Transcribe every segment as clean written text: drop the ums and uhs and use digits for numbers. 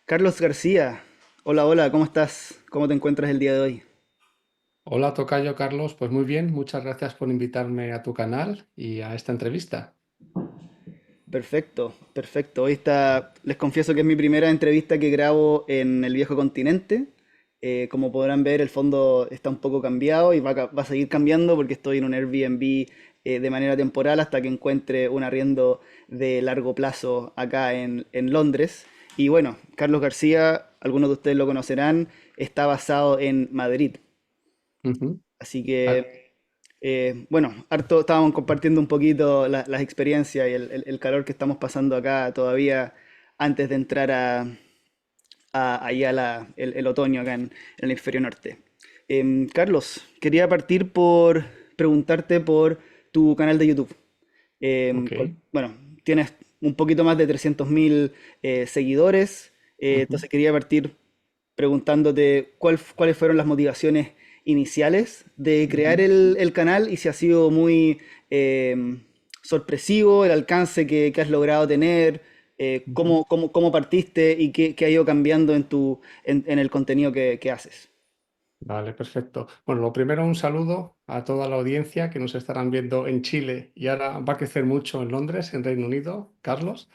Carlos García, hola, hola, ¿cómo estás? ¿Cómo te encuentras el día de hoy? Hola, tocayo Carlos. Pues muy bien, muchas gracias por invitarme a tu canal y a esta entrevista. Perfecto, perfecto. Les confieso que es mi primera entrevista que grabo en el viejo continente. Como podrán ver, el fondo está un poco cambiado y va a seguir cambiando porque estoy en un Airbnb de manera temporal hasta que encuentre un arriendo de largo plazo acá en Londres. Y bueno, Carlos García, algunos de ustedes lo conocerán, está basado en Madrid. Ujú. Así Ah, que, bueno, harto estábamos compartiendo un poquito las experiencias y el calor que estamos pasando acá todavía antes de entrar ahí el otoño acá en el hemisferio norte. Carlos, quería partir por preguntarte por tu canal de YouTube. ok. Bueno, tienes un poquito más de 300.000 seguidores, Ujú. entonces quería partir preguntándote cuáles fueron las motivaciones iniciales de crear Ujú. el canal y si ha sido muy sorpresivo el alcance que has logrado tener, Ujú. cómo partiste y qué ha ido cambiando en el contenido que haces. Vale, perfecto. Bueno, lo primero, un saludo a toda la audiencia que nos estarán viendo en Chile y ahora va a crecer mucho en Londres, en Reino Unido, Carlos.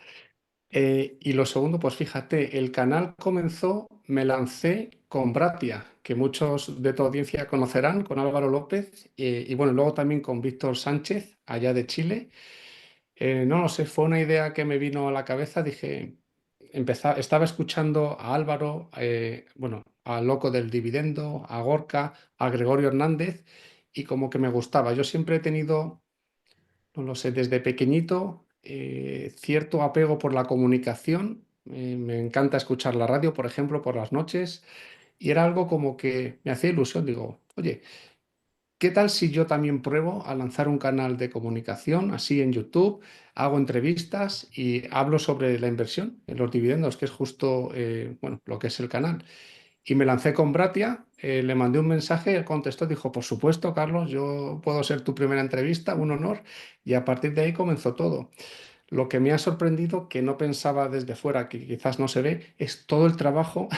Y lo segundo, pues fíjate, el canal comenzó, me lancé con Bratia, que muchos de tu audiencia conocerán, con Álvaro López, y bueno, luego también con Víctor Sánchez, allá de Chile. No lo sé, fue una idea que me vino a la cabeza. Dije, estaba escuchando a Álvaro, bueno, al Loco del Dividendo, a Gorka, a Gregorio Hernández, y como que me gustaba. Yo siempre he tenido, no lo sé, desde pequeñito, cierto apego por la comunicación. Me encanta escuchar la radio, por ejemplo, por las noches, y era algo como que me hacía ilusión. Digo, oye, ¿qué tal si yo también pruebo a lanzar un canal de comunicación así en YouTube? Hago entrevistas y hablo sobre la inversión en los dividendos, que es justo bueno, lo que es el canal. Y me lancé con Bratia, le mandé un mensaje, él contestó, dijo, por supuesto, Carlos, yo puedo ser tu primera entrevista, un honor. Y a partir de ahí comenzó todo. Lo que me ha sorprendido, que no pensaba desde fuera, que quizás no se ve, es todo el trabajo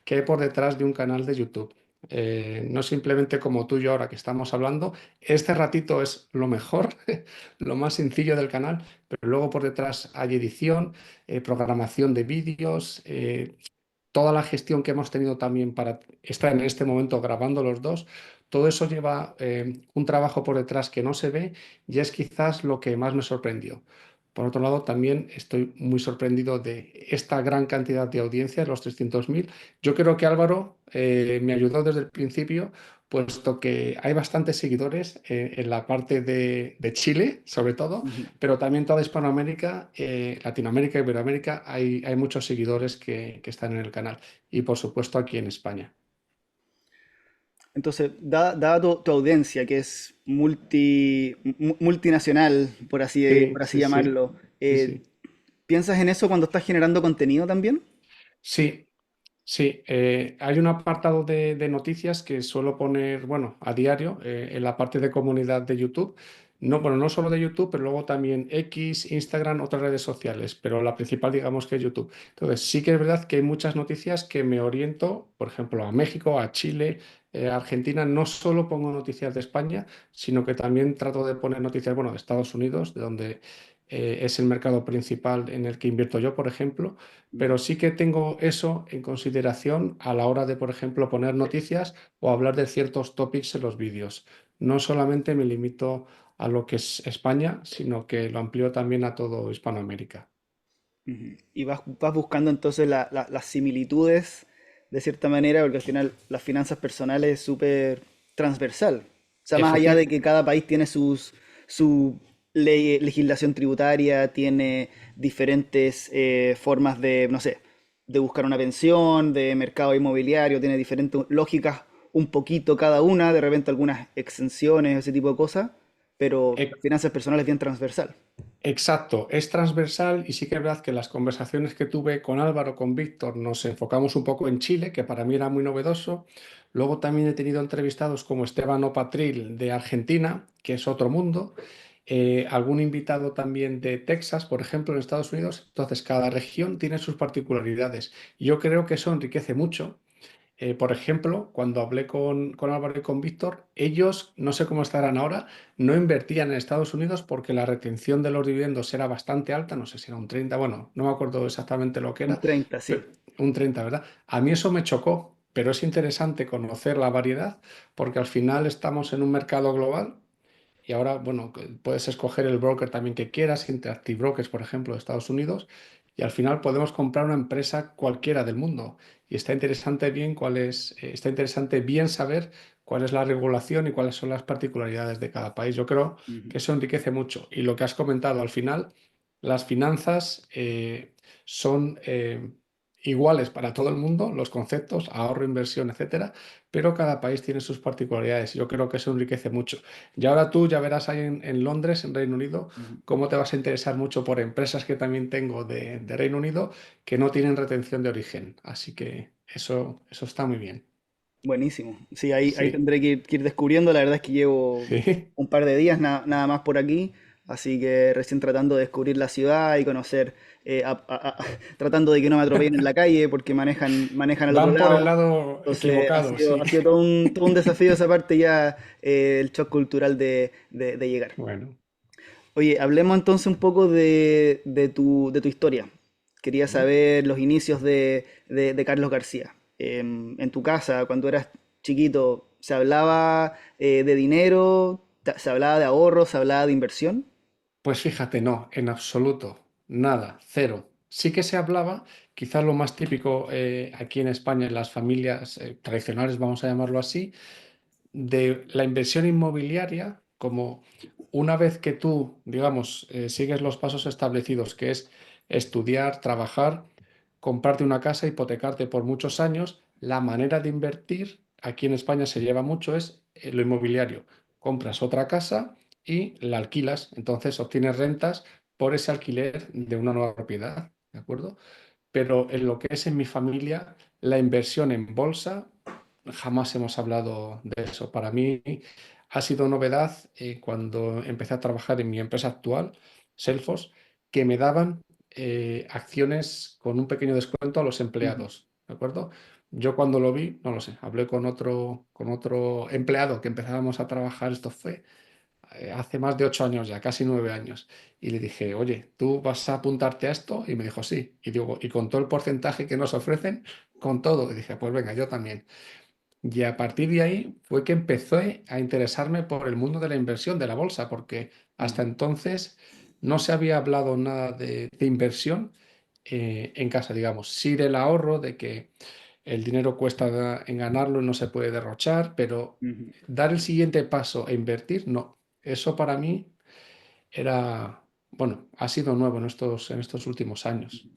que hay por detrás de un canal de YouTube. No simplemente como tú y yo ahora que estamos hablando, este ratito es lo mejor, lo más sencillo del canal, pero luego por detrás hay edición, programación de vídeos, toda la gestión que hemos tenido también para estar en este momento grabando los dos. Todo eso lleva un trabajo por detrás que no se ve y es quizás lo que más me sorprendió. Por otro lado, también estoy muy sorprendido de esta gran cantidad de audiencia, los 300.000. Yo creo que Álvaro me ayudó desde el principio, puesto que hay bastantes seguidores en la parte de Chile, sobre todo, Ujú. pero también toda Hispanoamérica, Latinoamérica, Iberoamérica, hay muchos seguidores que están en el canal. Y por supuesto aquí en España. Entonces, dada tu audiencia, que es multinacional, Sí, por así sí, sí, llamarlo, sí, sí. ¿piensas en eso cuando estás generando contenido también? Sí, sí, hay un apartado de noticias que suelo poner, bueno, a diario en la parte de comunidad de YouTube. No, bueno, no solo de YouTube, pero luego también X, Instagram, otras redes sociales, pero la principal digamos que es YouTube. Entonces, sí que es verdad que hay muchas noticias que me oriento, por ejemplo, a México, a Chile, a Argentina. No solo pongo noticias de España, sino que también trato de poner noticias, bueno, de Estados Unidos, de donde es el mercado principal en el que invierto yo, por ejemplo, pero sí que tengo eso en consideración a la hora de, por ejemplo, poner noticias o hablar de ciertos topics en los vídeos. No solamente me limito a lo que es España, sino que lo amplío también a todo Hispanoamérica. Ujú. Y vas buscando entonces las similitudes de cierta manera, porque al final las finanzas personales es súper transversal. O sea, más allá de Efecti- que cada país tiene su legislación tributaria, tiene diferentes formas de, no sé, de buscar una pensión, de mercado inmobiliario, tiene diferentes lógicas un poquito cada una, de repente algunas exenciones, ese tipo de cosas, pero las finanzas personales es bien transversal. Exacto, es transversal y sí que es verdad que las conversaciones que tuve con Álvaro, con Víctor, nos enfocamos un poco en Chile, que para mí era muy novedoso. Luego también he tenido entrevistados como Esteban Opatril de Argentina, que es otro mundo. algún invitado también de Texas, por ejemplo, en Estados Unidos. Entonces, cada región tiene sus particularidades. Yo creo que eso enriquece mucho. Por ejemplo, cuando hablé con Álvaro y con Víctor, ellos, no sé cómo estarán ahora, no invertían en Estados Unidos porque la retención de los dividendos era bastante alta, no sé si era un 30, bueno, no me acuerdo exactamente lo que Un era, 30 sí. un 30, ¿verdad? A mí eso me chocó, pero es interesante conocer la variedad porque al final estamos en un mercado global y ahora, bueno, puedes escoger el broker también que quieras, Interactive Brokers, por ejemplo, de Estados Unidos, y al final podemos comprar una empresa cualquiera del mundo. Y está interesante bien saber cuál es la regulación y cuáles son las particularidades de cada país. Yo creo Ujú, que eso enriquece mucho. Y lo que has comentado al final, las finanzas son iguales para todo el mundo, los conceptos, ahorro, inversión, etcétera, pero cada país tiene sus particularidades. Yo creo que eso enriquece mucho. Y ahora tú ya verás ahí en Londres, en Reino Unido, ujú. cómo te vas a interesar mucho por empresas que también tengo de Reino Unido que no tienen retención de origen. Así que eso está muy bien. Buenísimo. Sí, ahí Sí, tendré que ir descubriendo. La verdad es que llevo sí. un par de días nada más por aquí, así que recién tratando de descubrir la ciudad y conocer, tratando de que no me atropellen en la calle porque manejan al otro Van por el lado. lado Entonces ha equivocado, sido, sí. ha sido todo un desafío esa parte ya, el shock cultural de llegar. Bueno. Oye, hablemos entonces un poco de tu historia. Quería saber los inicios de Carlos García. En tu casa, cuando eras chiquito, ¿se hablaba de dinero? ¿Se hablaba de ahorros? ¿Se hablaba de inversión? Pues fíjate, no, en absoluto, nada, cero. Sí que se hablaba, quizás lo más típico aquí en España, en las familias tradicionales, vamos a llamarlo así, de la inversión inmobiliaria como una vez que tú, digamos, sigues los pasos establecidos, que es estudiar, trabajar, comprarte una casa, hipotecarte por muchos años, la manera de invertir aquí en España se lleva mucho es lo inmobiliario. Compras otra casa y la alquilas, entonces obtienes rentas por ese alquiler de una nueva propiedad, ¿de acuerdo? Pero en lo que es en mi familia, la inversión en bolsa, jamás hemos hablado de eso. Para mí ha sido novedad cuando empecé a trabajar en mi empresa actual, Selfos, que me daban acciones con un pequeño descuento a los Ujú, empleados, ¿de acuerdo? Yo cuando lo vi, no lo sé, hablé con otro empleado que empezábamos a trabajar, esto fue hace más de 8 años ya, casi 9 años. Y le dije, oye, ¿tú vas a apuntarte a esto? Y me dijo, sí. Y digo, ¿y con todo el porcentaje que nos ofrecen? Con todo. Y dije, pues venga, yo también. Y a partir de ahí fue que empecé a interesarme por el mundo de la inversión, de la bolsa, porque hasta ujú, entonces no se había hablado nada de inversión en casa, digamos. Sí del ahorro, de que el dinero cuesta en ganarlo y no se puede derrochar, pero ujú. dar el siguiente paso e invertir, no. Eso para mí era, bueno, ha sido nuevo en estos últimos años.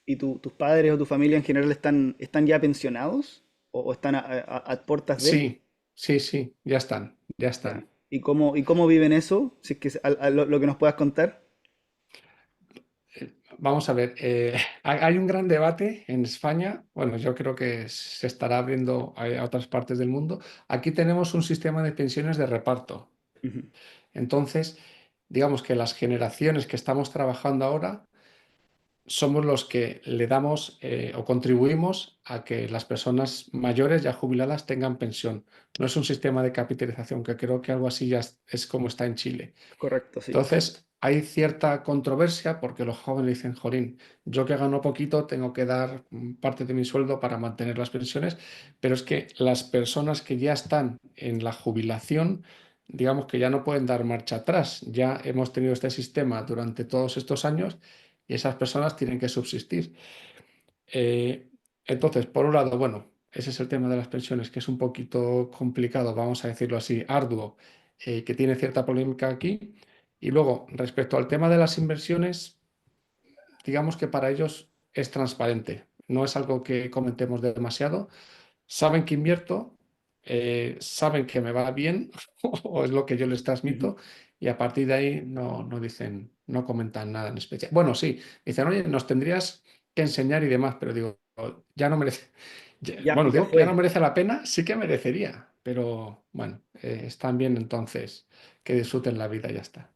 ¿Y tus padres o tu familia en general están ya pensionados? ¿O están a puertas de? Sí, sí, sí, ya están, ya Ya. están. ¿Y cómo viven eso? Si es que lo que nos puedas contar. Vamos a ver, hay un gran debate en España, bueno, yo creo que se estará abriendo a otras partes del mundo. Aquí tenemos un sistema de pensiones de reparto. Ujú, Entonces, digamos que las generaciones que estamos trabajando ahora somos los que le damos o contribuimos a que las personas mayores ya jubiladas tengan pensión. No es un sistema de capitalización, que creo que algo así ya es como está en Chile. correcto, sí. Entonces, hay cierta controversia porque los jóvenes dicen, Jolín, yo que gano poquito tengo que dar parte de mi sueldo para mantener las pensiones, pero es que las personas que ya están en la jubilación, digamos que ya no pueden dar marcha atrás. Ya hemos tenido este sistema durante todos estos años y esas personas tienen que subsistir. Eh, entonces, por un lado, bueno, ese es el tema de las pensiones, que es un poquito complicado, vamos a decirlo así, arduo, que tiene cierta polémica aquí. Y luego, respecto al tema de las inversiones, digamos que para ellos es transparente, no es algo que comentemos demasiado. Saben que invierto, saben que me va bien, o es lo que yo les Ujú, transmito, y a partir de ahí no dicen, no comentan nada en especial. Bueno, sí, dicen, oye, nos tendrías que enseñar y demás, pero digo, ya no merece, Ya, bueno, ya digo que ya no fue. merece la pena, sí que merecería, pero bueno, están bien entonces, que disfruten la vida y ya está.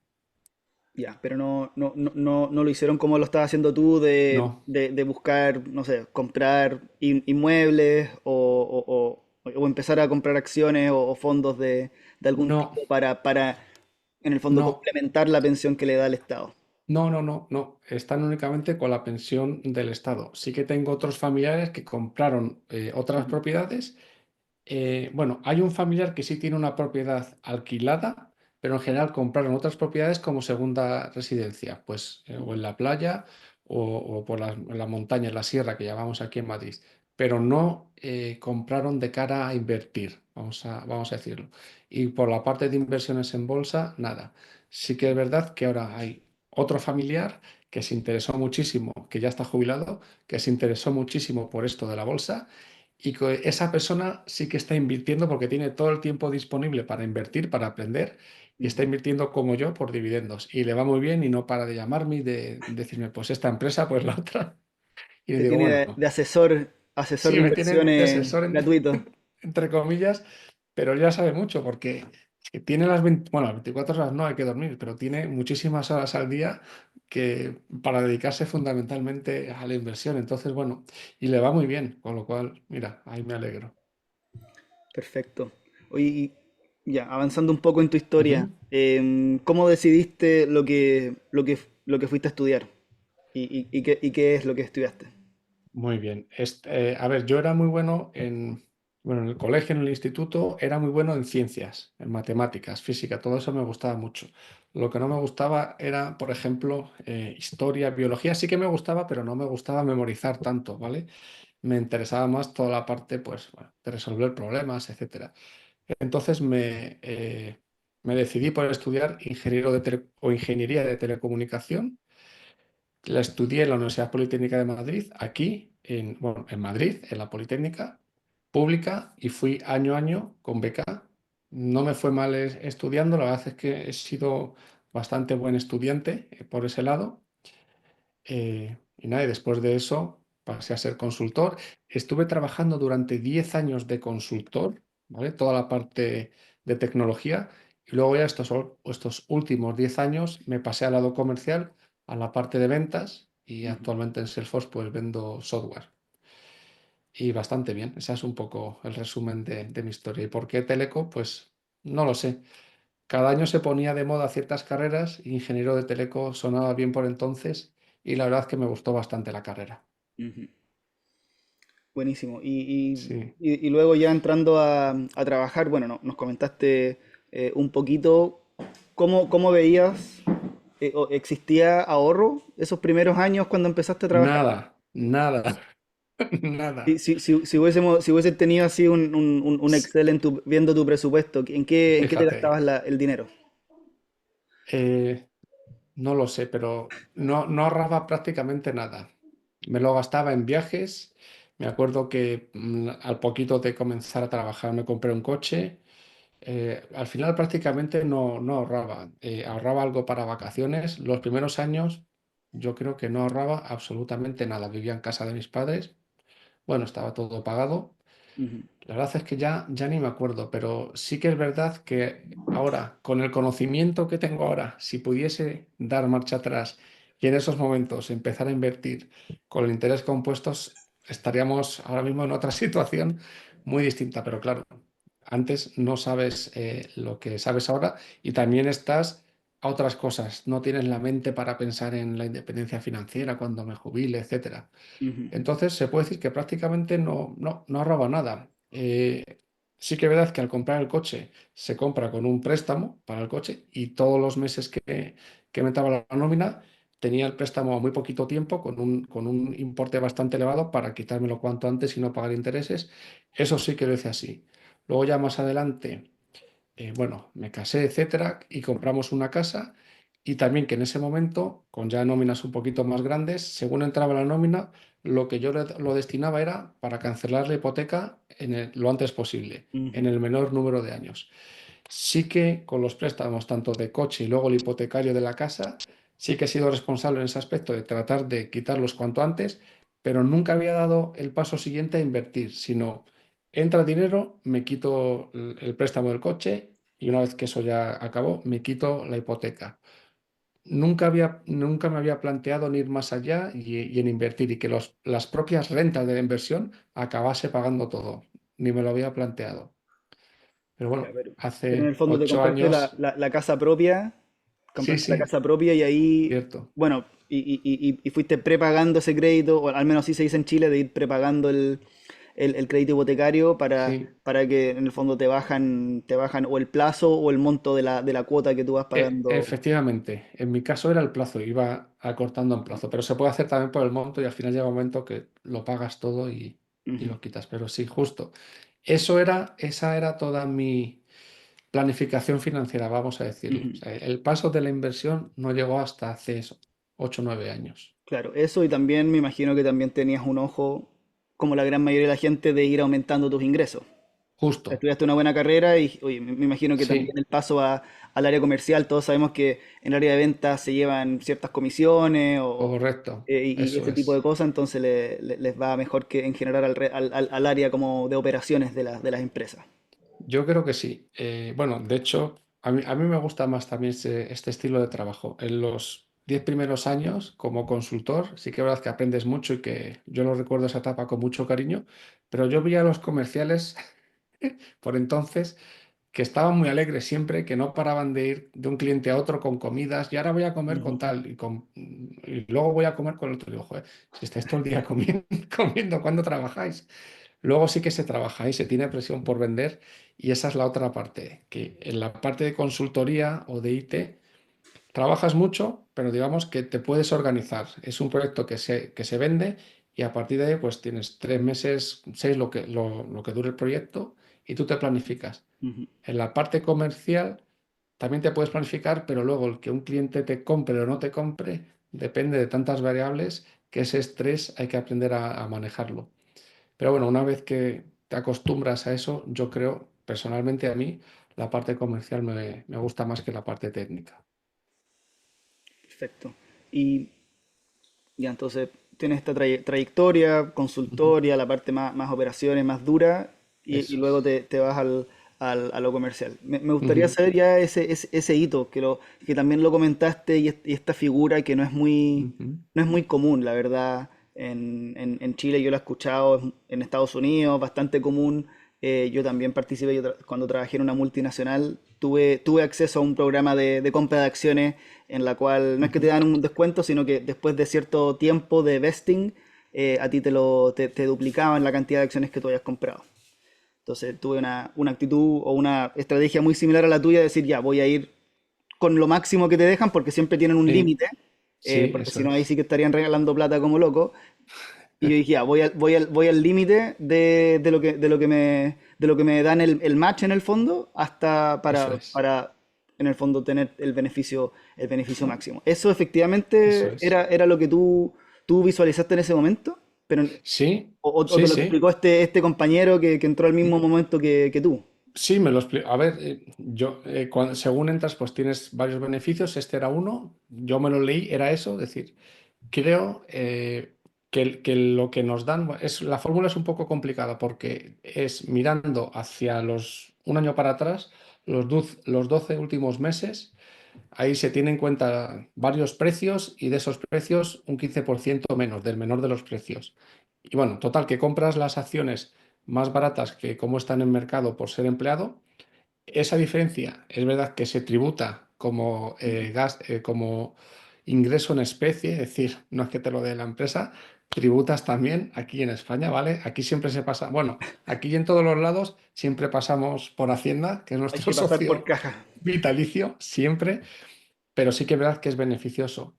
Ya, pero no lo hicieron como lo estás haciendo tú No, de buscar, no sé, comprar inmuebles o empezar a comprar acciones o fondos de algún no, tipo para, en el fondo, no. complementar la pensión que le da el Estado. No, no, no, no. Están únicamente con la pensión del Estado. Sí que tengo otros familiares que compraron otras Ujú, propiedades. Bueno, hay un familiar que sí tiene una propiedad alquilada, pero en general compraron otras propiedades como segunda residencia, pues o ujú, en la playa o por la montaña, en la sierra que llamamos aquí en Madrid, pero no compraron de cara a invertir, vamos a decirlo. Y por la parte de inversiones en bolsa, nada. Sí que es verdad que ahora hay otro familiar que se interesó muchísimo, que ya está jubilado, que se interesó muchísimo por esto de la bolsa y que esa persona sí que está invirtiendo porque tiene todo el tiempo disponible para invertir, para aprender, y está ujú. invirtiendo como yo por dividendos. Y le va muy bien y no para de llamarme y de decirme, pues esta empresa, pues la otra. Y le Te digo, tiene bueno, de asesor sí, de me tiene de inversiones asesor, gratuito. entre comillas, pero ya sabe mucho porque es que tiene las 20 bueno, las 24 horas no hay que dormir, pero tiene muchísimas horas al día que para dedicarse fundamentalmente a la inversión. Entonces, bueno, y le va muy bien, con lo cual, mira, ahí me alegro. Perfecto. Oye, y ya, avanzando un poco en tu historia, Ujú. ¿cómo decidiste lo que fuiste a estudiar? ¿Y qué es lo que estudiaste? Muy bien. A ver, yo era muy bueno bueno, en el colegio, en el instituto, era muy bueno en ciencias, en matemáticas, física, todo eso me gustaba mucho. Lo que no me gustaba era, por ejemplo, historia, biología, sí que me gustaba, pero no me gustaba memorizar tanto, ¿vale? Me interesaba más toda la parte, pues, bueno, de resolver problemas, etcétera. Entonces me decidí por estudiar ingeniería de telecomunicación. La estudié en la Universidad Politécnica de Madrid, aquí, bueno, en Madrid, en la Politécnica pública, y fui año a año con beca. No me fue mal estudiando, la verdad es que he sido bastante buen estudiante por ese lado. Y nada, y después de eso pasé a ser consultor. Estuve trabajando durante 10 años de consultor, ¿vale? Toda la parte de tecnología. Y luego ya estos últimos 10 años me pasé al lado comercial, a la parte de ventas y Ujú, actualmente en Salesforce pues vendo software. Y bastante bien. Ese es un poco el resumen de mi historia. ¿Y por qué Teleco? Pues no lo sé. Cada año se ponía de moda ciertas carreras, y ingeniero de teleco sonaba bien por entonces y la verdad es que me gustó bastante la carrera. ujú. Buenísimo. Sí, Y luego ya entrando a trabajar, bueno, nos comentaste un poquito cómo veías, o ¿existía ahorro esos primeros años cuando empezaste a trabajar? nada, nada, nada. Si hubiesen tenido así un S- Excel viendo tu presupuesto, ¿en qué te Fíjate, gastabas el dinero? eh, no lo sé, pero no ahorraba prácticamente nada. Me lo gastaba en viajes. Me acuerdo que al poquito de comenzar a trabajar me compré un coche. Al final prácticamente no ahorraba. Ahorraba algo para vacaciones. Los primeros años yo creo que no ahorraba absolutamente nada. Vivía en casa de mis padres. Bueno, estaba todo pagado. Ujú, La verdad es que ya ni me acuerdo, pero sí que es verdad que ahora, con el conocimiento que tengo ahora, si pudiese dar marcha atrás y en esos momentos empezar a invertir con el interés compuestos, estaríamos ahora mismo en otra situación muy distinta. Pero claro, antes no sabes lo que sabes ahora y también estás a otras cosas. No tienes la mente para pensar en la independencia financiera cuando me jubile, etcétera. ujú, Entonces se puede decir que prácticamente no ahorraba nada. Sí que es verdad que al comprar el coche se compra con un préstamo para el coche y todos los meses que me entraba la nómina tenía el préstamo a muy poquito tiempo con un importe bastante elevado para quitármelo cuanto antes y no pagar intereses. Eso sí que lo hice así. Luego ya más adelante bueno, me casé, etcétera, y compramos una casa y también que en ese momento, con ya nóminas un poquito más grandes, según entraba la nómina, lo que yo lo destinaba era para cancelar la hipoteca lo antes posible, en ujú, el menor número de años. Sí que con los préstamos, tanto de coche y luego el hipotecario de la casa, sí que he sido responsable en ese aspecto de tratar de quitarlos cuanto antes, pero nunca había dado el paso siguiente a invertir, sino entra dinero, me quito el préstamo del coche y una vez que eso ya acabó, me quito la hipoteca. nunca me había planteado en ir más allá y en invertir y que las propias rentas de la inversión acabase pagando todo. Ni me lo había planteado. Pero Ya, bueno, pero en el hace fondo te ocho compraste años, la casa propia, sí, compraste la sí, casa propia y ahí, cierto. bueno, y fuiste prepagando ese crédito, o al menos así se dice en Chile, de ir prepagando el crédito hipotecario Sí. para que en el fondo te bajan o el plazo o el monto de la cuota que tú vas pagando. Efectivamente, en mi caso era el plazo, iba acortando en plazo, pero se puede hacer también por el monto y al final llega un momento que lo pagas todo y Ujú, lo quitas. Pero sí, justo. Esa era toda mi planificación financiera, vamos a decirlo. O ujú. sea, el paso de la inversión no llegó hasta hace eso, 8 o 9 años. Claro, eso y también me imagino que también tenías un ojo, como la gran mayoría de la gente, de ir aumentando tus ingresos. Justo, Estudiaste una buena carrera y oye, me imagino que también sí, el paso al área comercial, todos sabemos que en el área de ventas se llevan ciertas comisiones correcto, y eso ese tipo de es. cosas, entonces les va mejor que en general al área como de operaciones de las empresas. Yo creo que sí. Bueno, de hecho, a mí me gusta más también este estilo de trabajo. En los 10 primeros años, como consultor, sí que es verdad que aprendes mucho y que yo lo recuerdo esa etapa con mucho cariño, pero yo vi a los comerciales por entonces que estaban muy alegres siempre, que no paraban de ir de un cliente a otro con comidas, y ahora voy a comer con Ujú, tal, y luego voy a comer con el otro. Y digo, joder, si estáis todo el día comiendo, comiendo, ¿cuándo trabajáis? Luego sí que se trabaja y se tiene presión por vender, y esa es la otra parte, que en la parte de consultoría o de IT trabajas mucho, pero digamos que te puedes organizar. Es un proyecto que se vende y a partir de ahí pues tienes 3 meses, 6, lo que dure el proyecto y tú te planificas. ujú, En la parte comercial también te puedes planificar, pero luego el que un cliente te compre o no te compre depende de tantas variables que ese estrés hay que aprender a manejarlo. Pero bueno, una vez que te acostumbras a eso, yo creo, personalmente a mí, la parte comercial me gusta más que la parte técnica. perfecto. Y ya entonces tienes esta trayectoria, Ujú. consultoria, la parte más operaciones, más dura, y Eso luego es. te vas a lo comercial. Me gustaría Ujú, saber ya ese hito, que también lo comentaste, y esta figura que ujú, no es muy común, la verdad. En Chile yo la he escuchado, en Estados Unidos, bastante común. Yo también participé, cuando trabajé en una multinacional, tuve acceso a un programa de compra de acciones en la cual no es que te ujú. dan un descuento, sino que después de cierto tiempo de vesting, a ti te duplicaban la cantidad de acciones que tú hayas comprado. Entonces tuve una actitud o una estrategia muy similar a la tuya, de decir, ya, voy a ir con lo máximo que te dejan, porque siempre tienen un Sí, límite, sí, porque eso si no ahí es. sí que estarían regalando plata como loco. Y yo dije, ya, voy al límite de lo que me dan el match en el fondo, hasta Eso es. para en el fondo tener el beneficio máximo. Eso Eso efectivamente es. era lo que tú visualizaste en ese momento, pero, Sí, o sí, te lo sí. explicó este compañero que entró al mismo momento que tú. Sí, me lo explico. A ver, según entras, pues tienes varios beneficios. Este era uno. Yo me lo leí, era eso. Es decir, creo que lo que nos dan la fórmula es un poco complicada porque es mirando hacia un año para atrás, los 12 últimos meses. Ahí se tiene en cuenta varios precios y de esos precios un 15% menos, del menor de los precios. Y bueno, total, que compras las acciones más baratas que como están en mercado por ser empleado. Esa diferencia es verdad que se tributa como Ujú. como ingreso en especie, es decir, no es que te lo dé la empresa, tributas también aquí en España, ¿vale? Aquí siempre se pasa, bueno, aquí y en todos los lados siempre pasamos por Hacienda, que es Hay nuestro que pasar por socio caja. vitalicio, siempre, pero sí que es verdad que es beneficioso,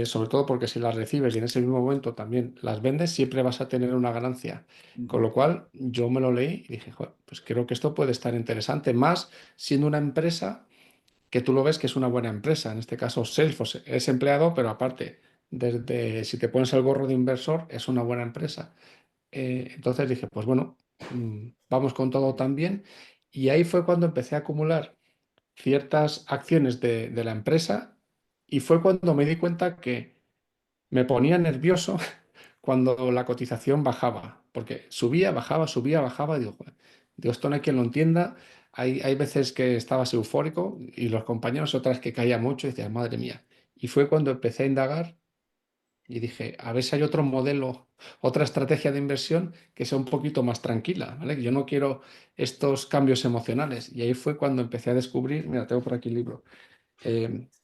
sobre todo porque si las recibes y en ese mismo momento también las vendes, siempre vas a tener una ganancia. Con Ujú, lo cual yo me lo leí y dije, "Joder, pues creo que esto puede estar interesante, más siendo una empresa que tú lo ves que es una buena empresa. En este caso, Salesforce es empleado, pero aparte, desde si te pones el gorro de inversor, es una buena empresa. Entonces dije, pues bueno, vamos con todo también. Y ahí fue cuando empecé a acumular ciertas acciones de la empresa y fue cuando me di cuenta que me ponía nervioso cuando la cotización bajaba, porque subía, bajaba, y digo, "Joder, digo, esto no hay quien lo entienda". Hay veces que estabas eufórico y los compañeros otras que caía mucho y decías, madre mía. Y fue cuando empecé a indagar y dije, a ver si hay otro modelo, otra estrategia de inversión que sea un poquito más tranquila, ¿vale? Yo no quiero estos cambios emocionales. Y ahí fue cuando empecé a descubrir, mira, tengo por aquí el libro.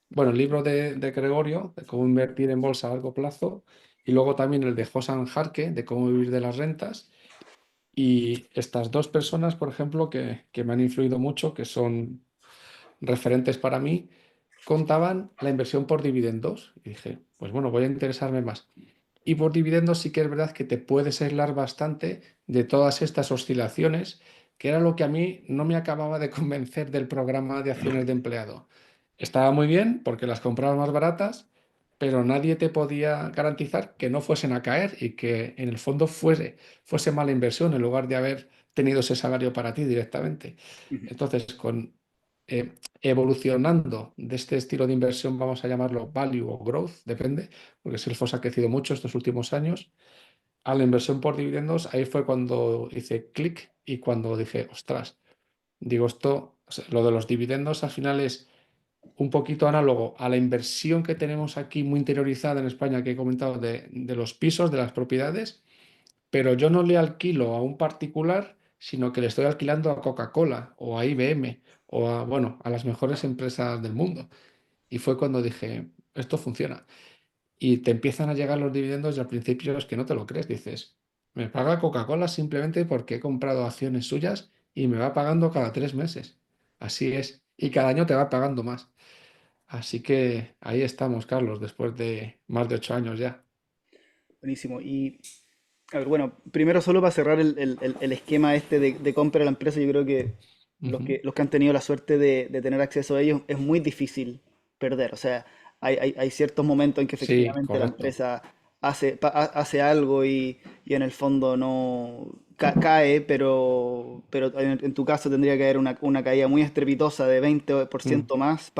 Bueno, el libro de Gregorio, de cómo invertir en bolsa a largo plazo, y luego también el de Josan Jarque, de cómo vivir de las rentas. Y estas dos personas, por ejemplo, que me han influido mucho, que son referentes para mí, contaban la inversión por dividendos. Y dije, pues bueno, voy a interesarme más. Y por dividendos sí que es verdad que te puedes aislar bastante de todas estas oscilaciones, que era lo que a mí no me acababa de convencer del programa de acciones de empleado. Estaba muy bien porque las compraba más baratas, pero nadie te podía garantizar que no fuesen a caer y que en el fondo fuese mala inversión en lugar de haber tenido ese salario para ti directamente. Ujú. Entonces, eh, evolucionando de este estilo de inversión, vamos a llamarlo value o growth, depende, porque Salesforce ha crecido mucho estos últimos años, a la inversión por dividendos, ahí fue cuando hice clic y cuando dije, ostras, digo esto, o sea, lo de los dividendos al final es un poquito análogo a la inversión que tenemos aquí muy interiorizada en España, que he comentado, de los pisos, de las propiedades, pero yo no le alquilo a un particular, sino que le estoy alquilando a Coca-Cola o a IBM o a, bueno, a las mejores empresas del mundo. Y fue cuando dije, esto funciona. Y te empiezan a llegar los dividendos y al principio es que no te lo crees. Dices, me paga Coca-Cola simplemente porque he comprado acciones suyas y me va pagando cada 3 meses. Así es. Y cada año te va pagando más. Así que ahí estamos, Carlos, después de más de 8 años ya. Buenísimo. Y, a ver, bueno, primero solo para cerrar el esquema este de compra de la empresa, yo creo que Ujú. los que han tenido la suerte de tener acceso a ellos es muy difícil perder. O sea, hay ciertos momentos en que Sí, efectivamente la correcto. empresa hace algo y en el fondo no cae, pero en tu caso tendría que haber una caída muy estrepitosa de veinte por Mm, ciento más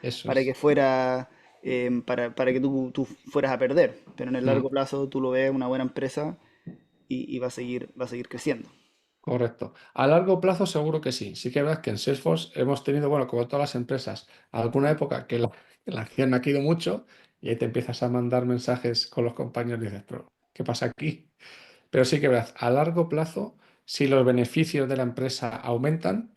eso para que es. fuera para que tú fueras a perder. Pero en el largo Mm. plazo tú lo ves una buena empresa y va a seguir creciendo. Correcto. A largo plazo seguro que sí. Sí que es verdad que en Salesforce hemos tenido, bueno, como todas las empresas, alguna época que la acción ha caído mucho y ahí te empiezas a mandar mensajes con los compañeros y dices, pero ¿qué pasa aquí? Pero sí que es verdad, a largo plazo, si los beneficios de la empresa aumentan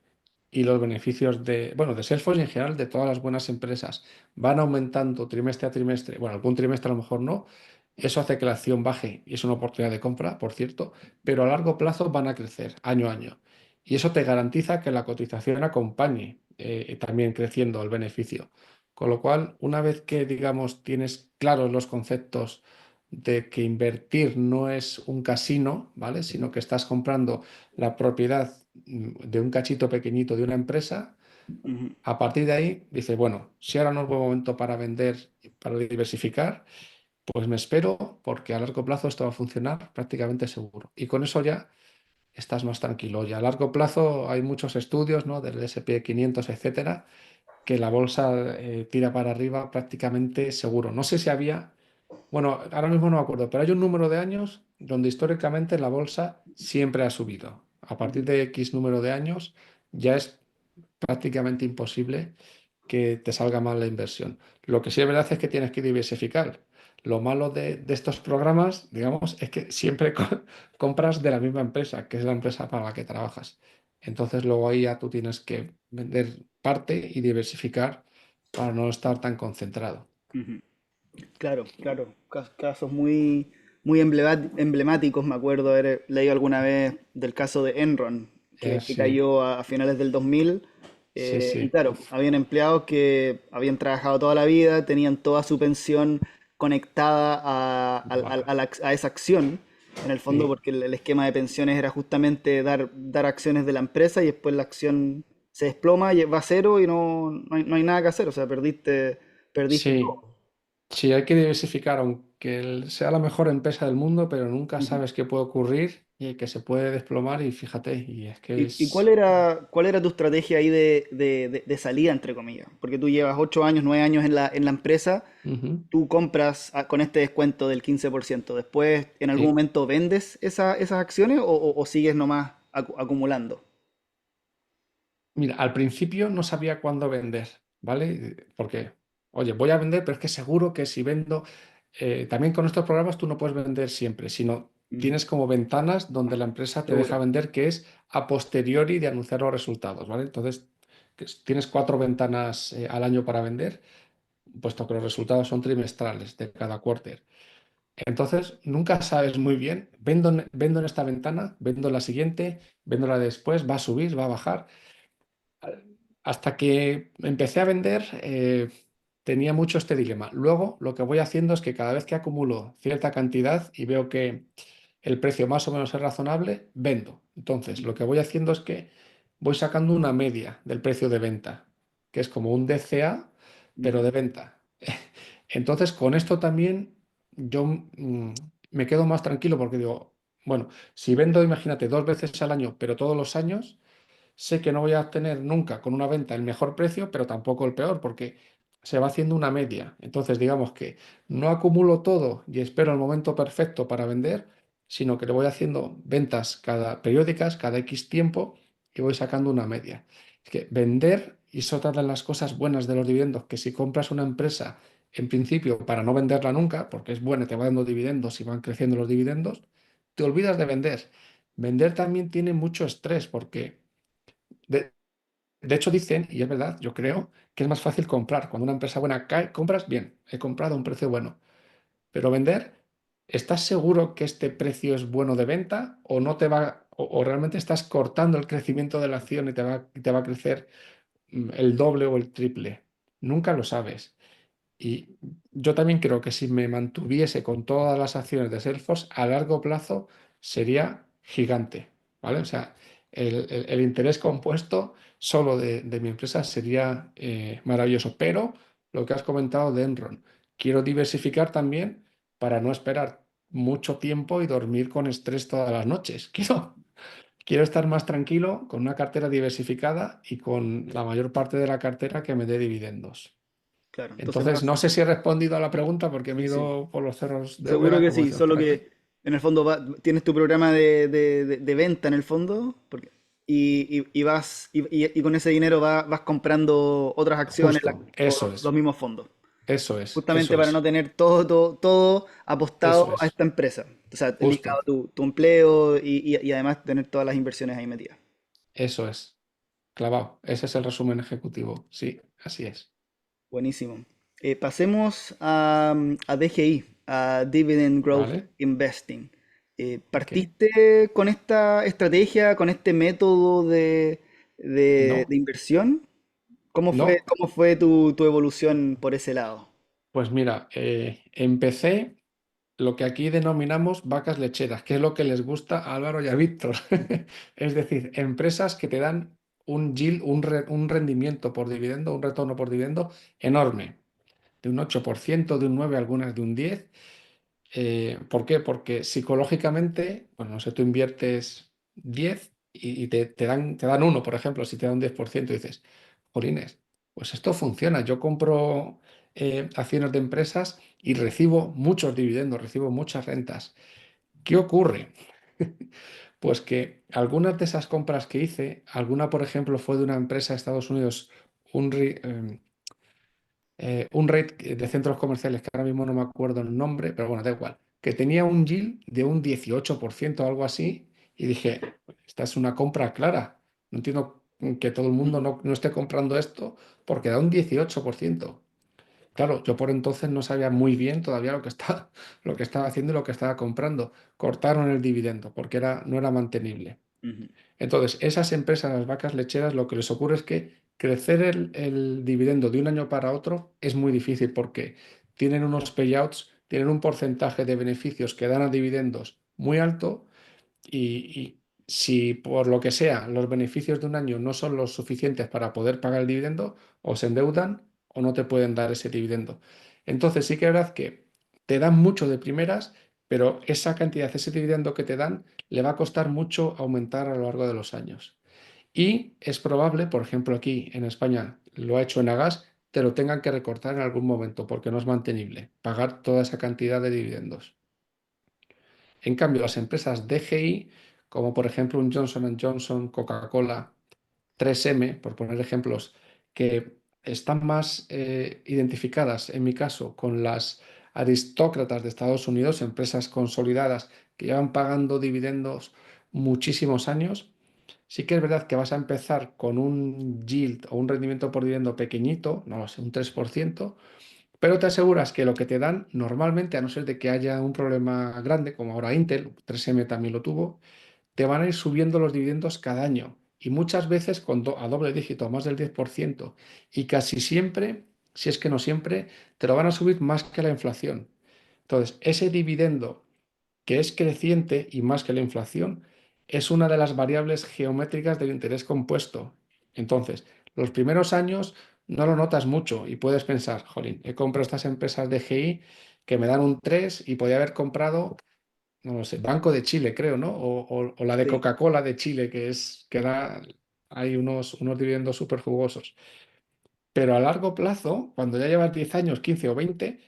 y los beneficios bueno, de Salesforce y en general de todas las buenas empresas van aumentando trimestre a trimestre, bueno, algún trimestre a lo mejor no, eso hace que la acción baje y es una oportunidad de compra, por cierto, pero a largo plazo van a crecer año a año. Y eso te garantiza que la cotización acompañe también creciendo el beneficio. Con lo cual, una vez que, digamos, tienes claros los conceptos de que invertir no es un casino, ¿vale? Sino que estás comprando la propiedad de un cachito pequeñito de una empresa, Ujú, a partir de ahí dices, bueno, si ahora no es buen momento para vender, para diversificar, pues me espero porque a largo plazo esto va a funcionar prácticamente seguro. Y con eso ya estás más tranquilo. Y a largo plazo hay muchos estudios, ¿no? Del S&P 500, etcétera, que la bolsa tira para arriba prácticamente seguro. No sé si había, bueno, ahora mismo no me acuerdo, pero hay un número de años donde históricamente la bolsa siempre ha subido. A partir ujú, de X número de años ya es prácticamente imposible que te salga mal la inversión. Lo que sí es verdad es que tienes que diversificar. Lo malo de estos programas, digamos, es que siempre compras de la misma empresa, que es la empresa para la que trabajas. Entonces luego ahí ya tú tienes que vender parte y diversificar para no estar tan concentrado. ujú. Claro, claro. Casos muy emblemáticos, me acuerdo haber leído alguna vez del caso de Enron, que Sí, cayó a finales del 2000. sí, Y sí. claro, Uf, habían empleados que habían trabajado toda la vida, tenían toda su pensión conectada buah, a esa acción, en el fondo sí. porque el esquema de pensiones era justamente dar acciones de la empresa y después la acción se desploma y va a cero y no hay nada que hacer, o sea, perdiste Sí, todo. sí, hay que diversificar, aunque sea la mejor empresa del mundo, pero nunca Ujú. sabes qué puede ocurrir y que se puede desplomar y fíjate, y es que ¿Y es... cuál era tu estrategia ahí de salida, entre comillas? Porque tú llevas 8 años, 9 años en la empresa, Ujú, tú compras con este descuento del 15%. Después, ¿en algún sí. momento vendes esas acciones o sigues nomás acumulando? Mira, al principio no sabía cuándo vender, ¿vale? ¿Por qué? oye, voy a vender, pero es que seguro que si vendo, también con estos programas tú no puedes vender siempre, sino Ujú. tienes como ventanas donde la empresa te deja Seguro. vender, que es a posteriori de anunciar los resultados, ¿vale? Entonces, tienes 4 ventanas al año para vender, puesto que los resultados son trimestrales de cada quarter. Entonces, nunca sabes muy bien, vendo en esta ventana, vendo en la siguiente, vendo la de después, va a subir, va a bajar. Hasta que empecé a vender, tenía mucho este dilema. Luego, lo que voy haciendo es que cada vez que acumulo cierta cantidad y veo que el precio más o menos es razonable, vendo. Entonces, lo que voy haciendo es que voy sacando una media del precio de venta, que es como un DCA, pero Ujú. de venta. Entonces, con esto también yo me quedo más tranquilo porque digo, bueno, si vendo, imagínate, 2 veces al año, pero todos los años, sé que no voy a obtener nunca con una venta el mejor precio, pero tampoco el peor, porque se va haciendo una media. Entonces, digamos que no acumulo todo y espero el momento perfecto para vender, sino que le voy haciendo ventas cada periódicas, cada X tiempo y voy sacando una media. Es que vender, y eso es otra de las cosas buenas de los dividendos, que si compras una empresa, en principio, para no venderla nunca, porque es buena, te va dando dividendos y van creciendo los dividendos, te olvidas de vender. Vender también tiene mucho estrés porque de, de hecho, dicen, y es verdad, yo creo que es más fácil comprar. Cuando una empresa buena cae, compras bien, he comprado a un precio bueno. Pero vender, ¿estás seguro que este precio es bueno de venta o no te va, o realmente estás cortando el crecimiento de la acción y te va a crecer el doble o el triple? Nunca lo sabes. Y yo también creo que si me mantuviese con todas las acciones de Salesforce, a largo plazo sería gigante, ¿vale? O sea, el interés compuesto solo de mi empresa sería maravilloso. Pero lo que has comentado de Enron, quiero diversificar también para no esperar mucho tiempo y dormir con estrés todas las noches. Quiero estar más tranquilo con una cartera diversificada y con la mayor parte de la cartera que me dé dividendos. Claro, entonces Entonces, no vas, sé si he respondido a la pregunta porque me he sí, sí. ido por los cerros de Seguro Úbeda, que como sí, decimos solo por aquí. que en el fondo tienes tu programa de venta en el fondo y vas y con ese dinero vas comprando otras acciones Justo, o eso los es, mismos fondos, eso es, justamente eso para no es, tener todo apostado eso a es, esta empresa. O sea, ligado a justo, tu empleo y además tener todas las inversiones ahí metidas. eso es, clavado. Ese es el resumen ejecutivo. Sí, así es. Buenísimo. Pasemos a DGI, a Dividend Growth ¿Vale? Investing. Ok. ¿Partiste con esta estrategia, con este método de No, inversión? no. Cómo fue tu evolución por ese lado? Pues mira, empecé lo que aquí denominamos vacas lecheras, que es lo que les gusta a Álvaro y a Víctor. Es decir, empresas que te dan un yield, un rendimiento por dividendo, un retorno por dividendo enorme, de un 8%, de un 9%, algunas de un 10%. ¿Por qué? Porque psicológicamente, bueno, no sé, tú inviertes 10 y te dan 1, por ejemplo, si te dan un 10%, dices, jolines, pues esto funciona. Yo compro acciones de empresas y recibo muchos dividendos, recibo muchas rentas. ¿Qué ocurre? Pues que algunas de esas compras que hice, alguna, por ejemplo, fue de una empresa de Estados Unidos, un, un rate de centros comerciales, que ahora mismo no me acuerdo el nombre, pero bueno, da igual, que tenía un yield de un 18% o algo así, y dije, esta es una compra clara. No entiendo que todo el mundo Ujú, no esté comprando esto porque da un 18%. Claro, yo por entonces no sabía muy bien todavía lo que estaba haciendo y lo que estaba comprando. Cortaron el dividendo porque no era mantenible. ujú, Entonces, esas empresas, las vacas lecheras, lo que les ocurre es que crecer el dividendo de un año para otro es muy difícil porque tienen unos payouts, tienen un porcentaje de beneficios que dan a dividendos muy alto y si por lo que sea los beneficios de un año no son los suficientes para poder pagar el dividendo, o se endeudan o no te pueden dar ese dividendo. Entonces sí que es verdad que te dan mucho de primeras, pero esa cantidad, ese dividendo que te dan, le va a costar mucho aumentar a lo largo de los años. Y es probable, por ejemplo, aquí en España lo ha hecho en Agas, te lo tengan que recortar en algún momento porque no es mantenible pagar toda esa cantidad de dividendos. En cambio, las empresas DGI, como por ejemplo un Johnson Johnson, Coca-Cola, 3M, por poner ejemplos, que están más identificadas, en mi caso, con las aristócratas de Estados Unidos, empresas consolidadas que llevan pagando dividendos muchísimos años. Sí que es verdad que vas a empezar con un yield o un rendimiento por dividendo pequeñito, no lo sé, un 3%, pero te aseguras que lo que te dan normalmente, a no ser de que haya un problema grande, como ahora Intel, 3M también lo tuvo, te van a ir subiendo los dividendos cada año y muchas veces a doble dígito, más del 10%. Y casi siempre, si es que no siempre, te lo van a subir más que la inflación. Entonces, ese dividendo que es creciente y más que la inflación, es una de las variables geométricas del interés compuesto. Entonces, los primeros años no lo notas mucho y puedes pensar, jolín, he comprado estas empresas de GI que me dan un 3 y podía haber comprado, no lo sé, Banco de Chile, creo, ¿no? O la de Sí, Coca-Cola de Chile, que da, hay unos dividendos súper jugosos. Pero a largo plazo, cuando ya llevas 10 años, 15 o 20,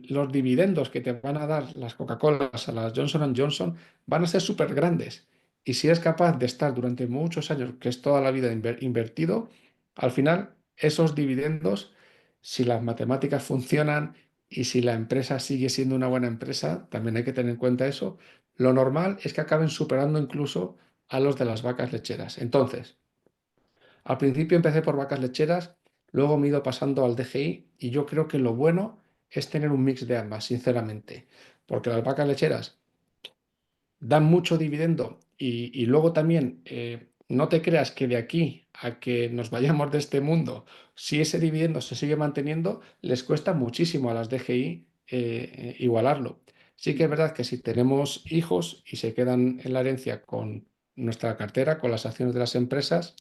los dividendos que te van a dar las Coca-Colas a las Johnson Johnson van a ser súper grandes. Y si eres capaz de estar durante muchos años, que es toda la vida invertido, al final esos dividendos, si las matemáticas funcionan y si la empresa sigue siendo una buena empresa, también hay que tener en cuenta eso, lo normal es que acaben superando incluso a los de las vacas lecheras. Entonces, al principio empecé por vacas lecheras, luego me he ido pasando al DGI y yo creo que lo bueno es tener un mix de ambas, sinceramente, porque las vacas lecheras dan mucho dividendo y luego también no te creas que de aquí a que nos vayamos de este mundo, si ese dividendo se sigue manteniendo, les cuesta muchísimo a las DGI igualarlo. Sí que es verdad que si tenemos hijos y se quedan en la herencia con nuestra cartera, con las acciones de las empresas,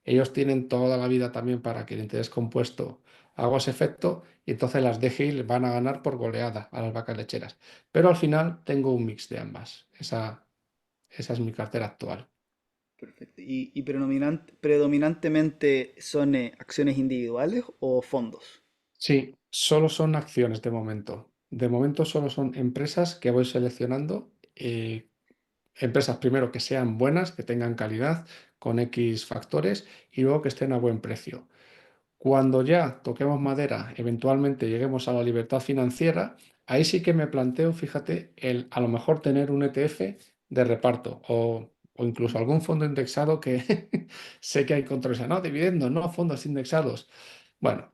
ellos tienen toda la vida también para que el interés compuesto haga ese efecto y entonces las DGI les van a ganar por goleada a las vacas lecheras. Pero al final tengo un mix de ambas. Esa es mi cartera actual. perfecto. ¿Y predominantemente son acciones individuales o fondos? Sí, solo son acciones de momento. De momento solo son empresas que voy seleccionando. Empresas primero que sean buenas, que tengan calidad, con X factores y luego que estén a buen precio. Cuando ya toquemos madera, eventualmente lleguemos a la libertad financiera, ahí sí que me planteo, fíjate, el a lo mejor tener un ETF de reparto o incluso algún fondo indexado que sé que hay controversia. No, dividendos, no, fondos indexados. Bueno,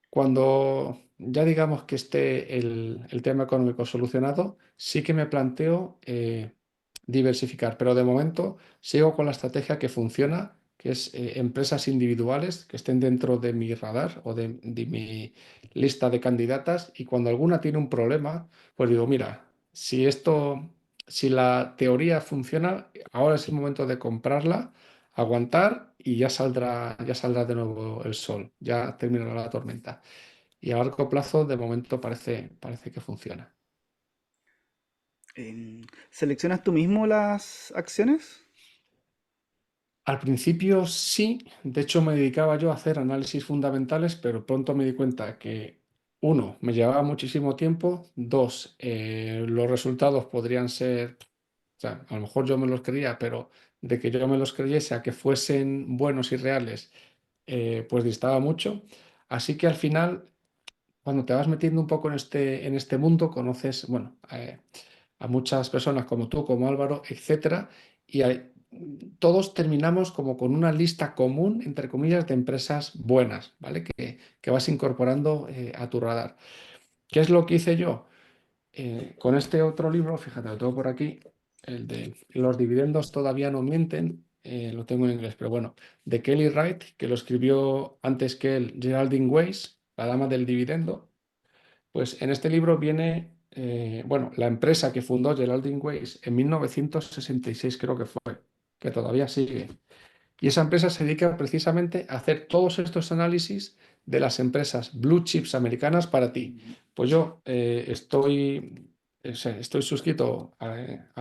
cuando ya digamos que esté el tema económico solucionado, sí que me planteo diversificar, pero de momento sigo con la estrategia que funciona, que es empresas individuales que estén dentro de mi radar o de mi lista de candidatas y cuando alguna tiene un problema, pues digo, mira, si la teoría funciona, ahora es el momento de comprarla, aguantar y ya saldrá de nuevo el sol, ya terminará la tormenta. Y a largo plazo, de momento, parece que funciona. ¿Seleccionas tú mismo las acciones? Al principio sí, de hecho me dedicaba yo a hacer análisis fundamentales, pero pronto me di cuenta que, uno, me llevaba muchísimo tiempo, dos, los resultados podrían ser, o sea, a lo mejor yo me los creía, pero de que yo me los creyese a que fuesen buenos y reales, pues distaba mucho. Así que al final cuando te vas metiendo un poco en este mundo, conoces, bueno, a muchas personas como tú, como Álvaro, etcétera, y todos terminamos como con una lista común, entre comillas, de empresas buenas, ¿vale? Que vas incorporando a tu radar. ¿Qué es lo que hice yo? Con este otro libro, fíjate, lo tengo por aquí, el de Los dividendos todavía no mienten, lo tengo en inglés, pero bueno, de Kelly Wright, que lo escribió antes que él, Geraldine Weiss, la dama del dividendo. Pues en este libro viene, bueno, la empresa que fundó Geraldine Weiss en 1966 creo que fue, que todavía sigue. Y esa empresa se dedica precisamente a hacer todos estos análisis de las empresas blue chips americanas para ti. Ujú. Pues yo estoy suscrito a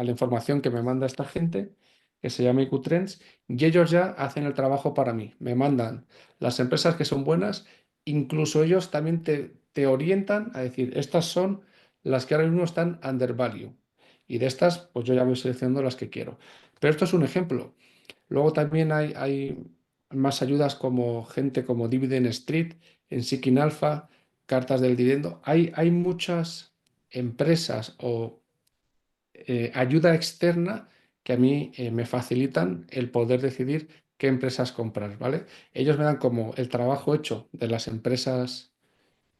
la información que me manda esta gente, que se llama IQ Trends, y ellos ya hacen el trabajo para mí. Me mandan las empresas que son buenas, incluso ellos también te orientan a decir, estas son las que ahora mismo están undervalue. Y de estas, pues yo ya voy seleccionando las que quiero. Pero esto es un ejemplo. Luego también hay más ayudas como gente como Dividend Street, en Seeking Alpha, cartas del dividendo. Hay muchas empresas o ayuda externa que a mí me facilitan el poder decidir qué empresas comprar, ¿vale? Ellos me dan como el trabajo hecho de las empresas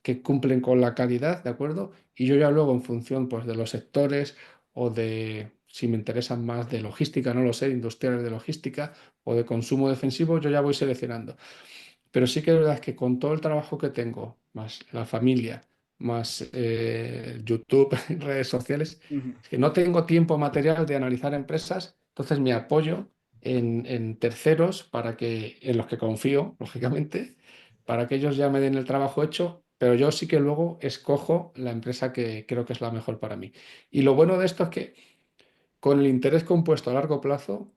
que cumplen con la calidad, ¿de acuerdo? Y yo ya luego en función pues de los sectores o de si me interesan más de logística, no lo sé, industriales de logística o de consumo defensivo, yo ya voy seleccionando. Pero sí que es verdad que con todo el trabajo que tengo, más la familia, más YouTube, redes sociales, Ujú, es que no tengo tiempo material de analizar empresas, entonces me apoyo en terceros para que, en los que confío, lógicamente, para que ellos ya me den el trabajo hecho, pero yo sí que luego escojo la empresa que creo que es la mejor para mí. Y lo bueno de esto es que con el interés compuesto a largo plazo,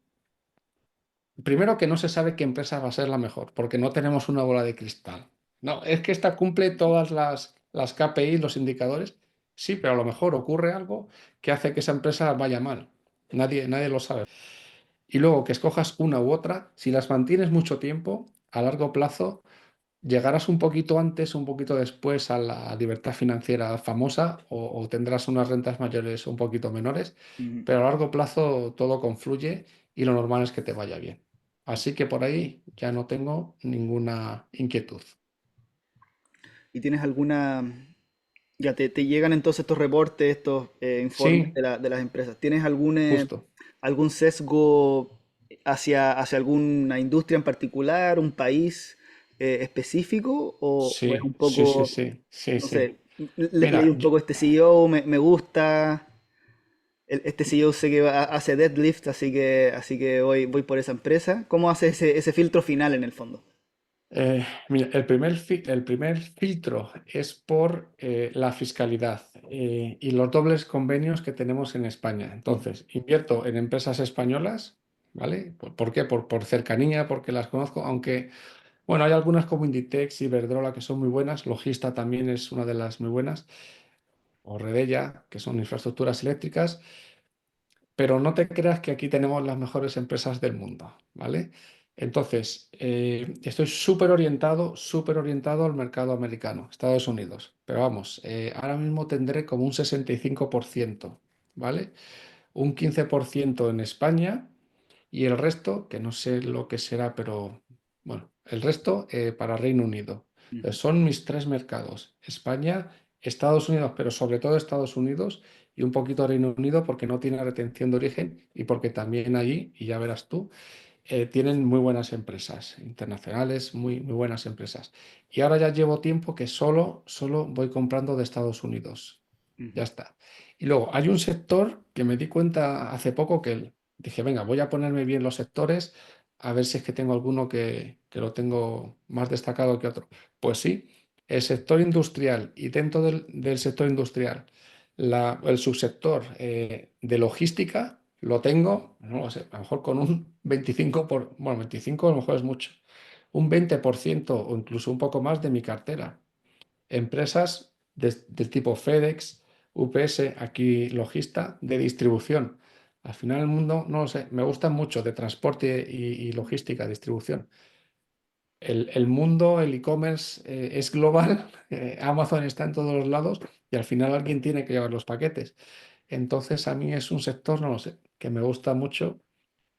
primero que no se sabe qué empresa va a ser la mejor, porque no tenemos una bola de cristal. No, es que esta cumple todas las KPIs, los indicadores. Sí, pero a lo mejor ocurre algo que hace que esa empresa vaya mal. Nadie lo sabe. Y luego que escojas una u otra, si las mantienes mucho tiempo, a largo plazo, llegarás un poquito antes, un poquito después a la libertad financiera famosa o tendrás unas rentas mayores un poquito menores, ujú. pero a largo plazo todo confluye y lo normal es que te vaya bien. Así que por ahí ya no tengo ninguna inquietud. ¿Y tienes alguna, ya te llegan entonces estos reportes, estos informes Sí, de las empresas? ¿Tienes algún, justo. algún sesgo hacia alguna industria en particular, un país específico? O es Sí, un sí, sí, poco, sí, sí, no sí. sé, leí Mira, un poco este CEO, me gusta, este CEO sé que hace deadlift, así que voy por esa empresa. ¿Cómo hace ese filtro final en el fondo? Mira, el primer filtro es por la fiscalidad y los dobles convenios que tenemos en España. Ujú, Entonces, invierto en empresas españolas, ¿vale? ¿Por qué? Por cercanía, porque las conozco, aunque, bueno, hay algunas como Inditex y Iberdrola que son muy buenas, Logista también es una de las muy buenas, o Redella, que son infraestructuras eléctricas, pero no te creas que aquí tenemos las mejores empresas del mundo, ¿vale? Entonces, estoy súper orientado al mercado americano, Estados Unidos. Pero vamos, ahora mismo tendré como un 65%, ¿vale? Un 15% en España y el resto, que no sé lo que será, pero bueno, el resto para Reino Unido. ujú, Entonces, son mis tres mercados, España, Estados Unidos, pero sobre todo Estados Unidos y un poquito Reino Unido porque no tiene retención de origen y porque también allí, y ya verás tú, tienen muy buenas empresas internacionales, muy buenas empresas. Y ahora ya llevo tiempo que solo voy comprando de Estados Unidos. Ya ujú. está. Y luego hay un sector que me di cuenta hace poco que dije, venga, voy a ponerme bien los sectores, a ver si es que tengo alguno que lo tengo más destacado que otro. Pues sí, el sector industrial y dentro del sector industrial, el subsector de logística lo tengo, no lo sé, a lo mejor con un 25 bueno, 25 a lo mejor es mucho, un 20% o incluso un poco más de mi cartera. Empresas del tipo FedEx, UPS, aquí logista, de distribución. Al final el mundo, no lo sé, me gustan mucho de transporte y logística, distribución. El mundo, el e-commerce es global, Amazon está en todos los lados y al final alguien tiene que llevar los paquetes. Entonces a mí es un sector, no lo sé, que me gusta mucho,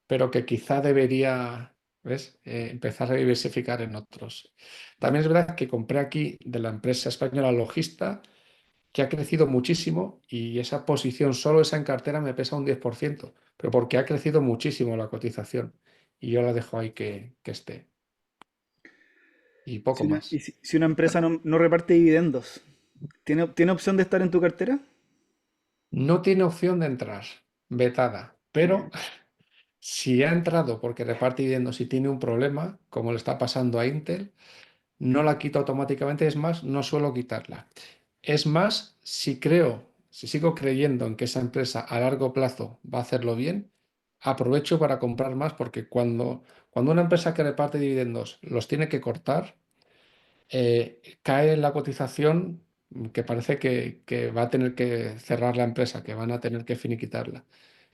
pero que quizá debería, ¿ves? Empezar a diversificar en otros. También es verdad que compré aquí de la empresa española Logista, que ha crecido muchísimo y esa posición, solo esa en cartera, me pesa un 10%, pero porque ha crecido muchísimo la cotización y yo la dejo ahí que esté y poco Y más. si una empresa no reparte dividendos, ¿tiene opción de estar en tu cartera? No tiene opción de entrar, vetada, pero Ya. si ha entrado porque reparte dividendos y tiene un problema, como le está pasando a Intel, no la quito automáticamente, es más, no suelo quitarla. Es más, si sigo creyendo en que esa empresa a largo plazo va a hacerlo bien, aprovecho para comprar más porque cuando una empresa que reparte dividendos los tiene que cortar, cae en la cotización que parece que va a tener que cerrar la empresa, que van a tener que finiquitarla.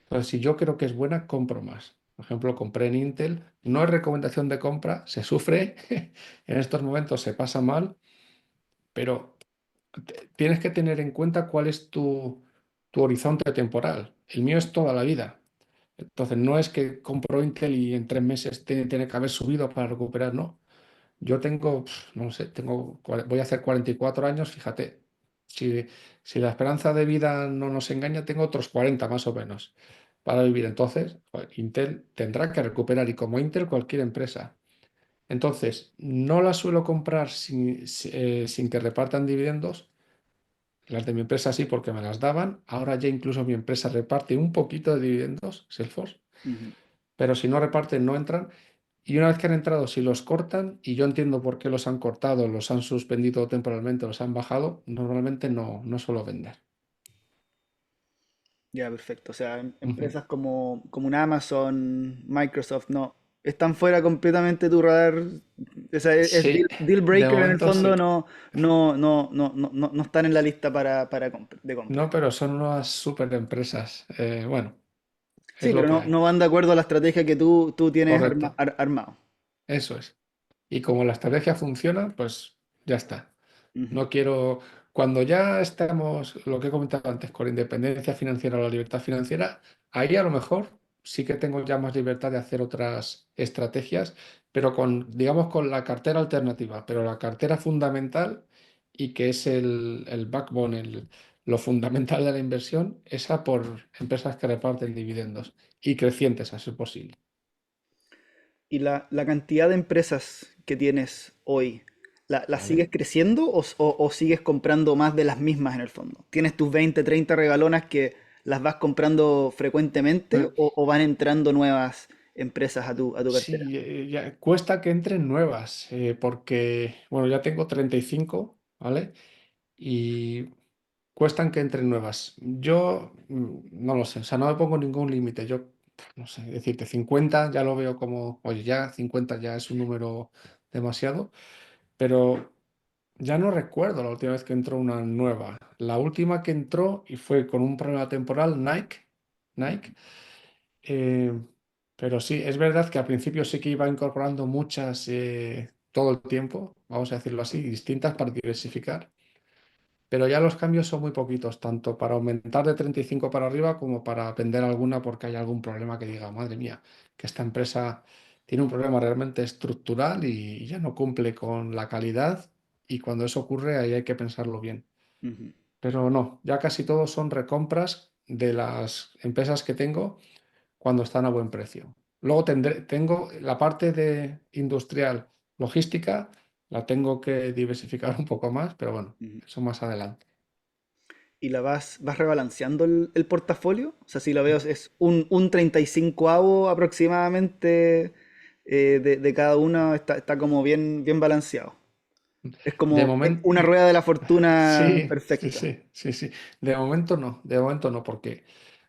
Entonces, si yo creo que es buena, compro más. Por ejemplo, compré en Intel. No es recomendación de compra, se sufre, en estos momentos se pasa mal, pero tienes que tener en cuenta cuál es tu horizonte temporal. El mío es toda la vida. Entonces, no es que compro Intel y en 3 meses tiene que haber subido para recuperar, no. Yo tengo, no sé, voy a hacer 44 años, fíjate. Si, si la esperanza de vida no nos engaña, tengo otros 40 más o menos para vivir. Entonces, joder, Intel tendrá que recuperar y como Intel cualquier empresa. Entonces, no la suelo comprar sin que repartan dividendos. Las de mi empresa sí, porque me las daban. Ahora ya incluso mi empresa reparte un poquito de dividendos, Salesforce, Ujú, pero si no reparten, no entran. Y una vez que han entrado, si los cortan, y yo entiendo por qué los han cortado, los han suspendido temporalmente, los han bajado, normalmente no suelo vender. ya, perfecto. O sea, Ujú. empresas como un Amazon, Microsoft, no, están fuera completamente de tu radar. O sea, es Sí, deal de breaker en el momento fondo, sí. no están en la lista de compra. No, pero son unas super empresas. Bueno, Sí, es pero lo que hay. no van de acuerdo a la estrategia que tú tienes Correcto, armado. eso es. Y como la estrategia funciona, pues ya está. Ujú, No quiero, cuando ya estamos, lo que he comentado antes, con la independencia financiera o la libertad financiera, ahí a lo mejor sí que tengo ya más libertad de hacer otras estrategias, pero digamos, con la cartera alternativa, pero la cartera fundamental y que es el backbone, lo fundamental de la inversión, esa por empresas que reparten dividendos y crecientes a ser posible. y la cantidad de empresas que tienes hoy, ¿la sigues ¿Vale? creciendo o sigues comprando más de las mismas en el fondo? ¿Tienes tus 20 30 regalonas que las vas comprando frecuentemente o van entrando nuevas empresas a tu cartera? Sí, cuesta que entren nuevas, porque, bueno, ya tengo 35, ¿vale? Y cuestan que entren nuevas. Yo no lo sé, o sea, no me pongo ningún límite. Yo, no sé, decirte 50 ya lo veo como, oye, ya 50 ya es un número demasiado, pero ya no recuerdo la última vez que entró una nueva. La última que entró y fue con un problema temporal, Nike. Eh, pero sí, es verdad que al principio sí que iba incorporando muchas todo el tiempo, vamos a decirlo así, distintas para diversificar, pero ya los cambios son muy poquitos, tanto para aumentar de 35 para arriba como para vender alguna porque hay algún problema que diga, madre mía, que esta empresa tiene un problema realmente estructural y ya no cumple con la calidad y cuando eso ocurre ahí hay que pensarlo bien. Ujú, Pero no, ya casi todos son recompras de las empresas que tengo cuando están a buen precio. Luego tengo la parte de industrial, logística, la tengo que diversificar un poco más, pero bueno, ujú. eso más adelante. ¿Y vas rebalanceando el portafolio? O sea, si lo veo es un 35avo aproximadamente de cada uno, está como bien balanceado. Es De como momento, una rueda de la fortuna sí, sí, perfecta. sí, sí, sí. De momento no, porque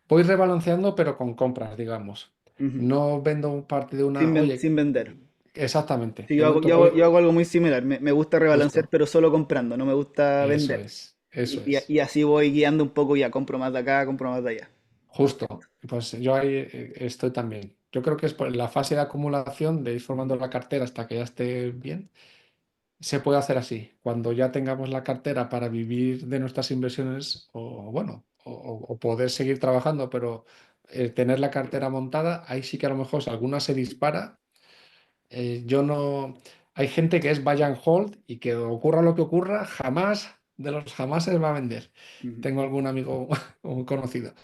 voy rebalanceando, pero con compras, digamos. Ujú. No vendo parte de una, oye, Sin vender. exactamente, Sí, de momento, oye, yo hago algo muy similar. Me gusta rebalancear, justo, pero solo comprando, no me gusta eso vender. es, eso es. Y así voy guiando un poco, ya compro más de acá, compro más de allá. Justo, pues yo ahí estoy también. Yo creo que es por la fase de acumulación, de ir formando Ujú, la cartera hasta que ya esté bien, se puede hacer así. Cuando ya tengamos la cartera para vivir de nuestras inversiones, o bueno, o poder seguir trabajando, pero tener la cartera montada, ahí sí que a lo mejor si alguna se dispara, yo no. Hay gente que es buy and hold y que ocurra lo que ocurra, jamás de los jamás se va a vender. ujú, Tengo algún amigo o conocido.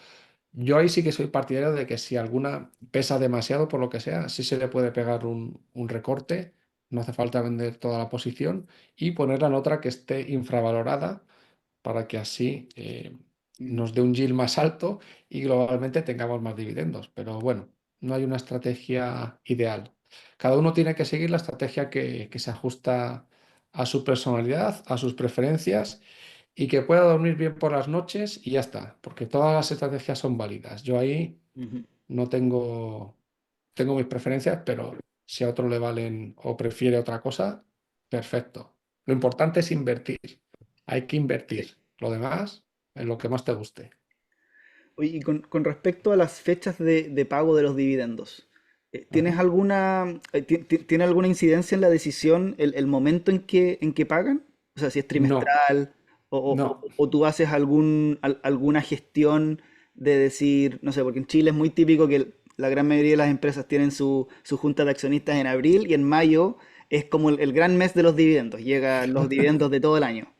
Yo ahí sí que soy partidario de que si alguna pesa demasiado por lo que sea, sí se le puede pegar un recorte, no hace falta vender toda la posición y ponerla en otra que esté infravalorada para que así ujú, nos dé un yield más alto y globalmente tengamos más dividendos. Pero bueno, no hay una estrategia ideal. Cada uno tiene que seguir la estrategia que se ajusta a su personalidad, a sus preferencias y que pueda dormir bien por las noches y ya está, porque todas las estrategias son válidas. Yo ahí ujú. no tengo mis preferencias, pero si a otro le valen o prefiere otra cosa, perfecto. Lo importante es invertir. Hay que Sí. invertir. Lo demás, en lo que más te guste. Oye, y con respecto a las fechas de pago de los dividendos, ¿Tienes ¿vale? alguna, tiene alguna incidencia en la decisión el momento en que pagan? O sea, si es No, trimestral no. o tú haces alguna gestión de decir, no sé, porque en Chile es muy típico que la gran mayoría de las empresas tienen su junta de accionistas en abril y en mayo es como el gran mes de los dividendos, llegan los dividendos de todo el año.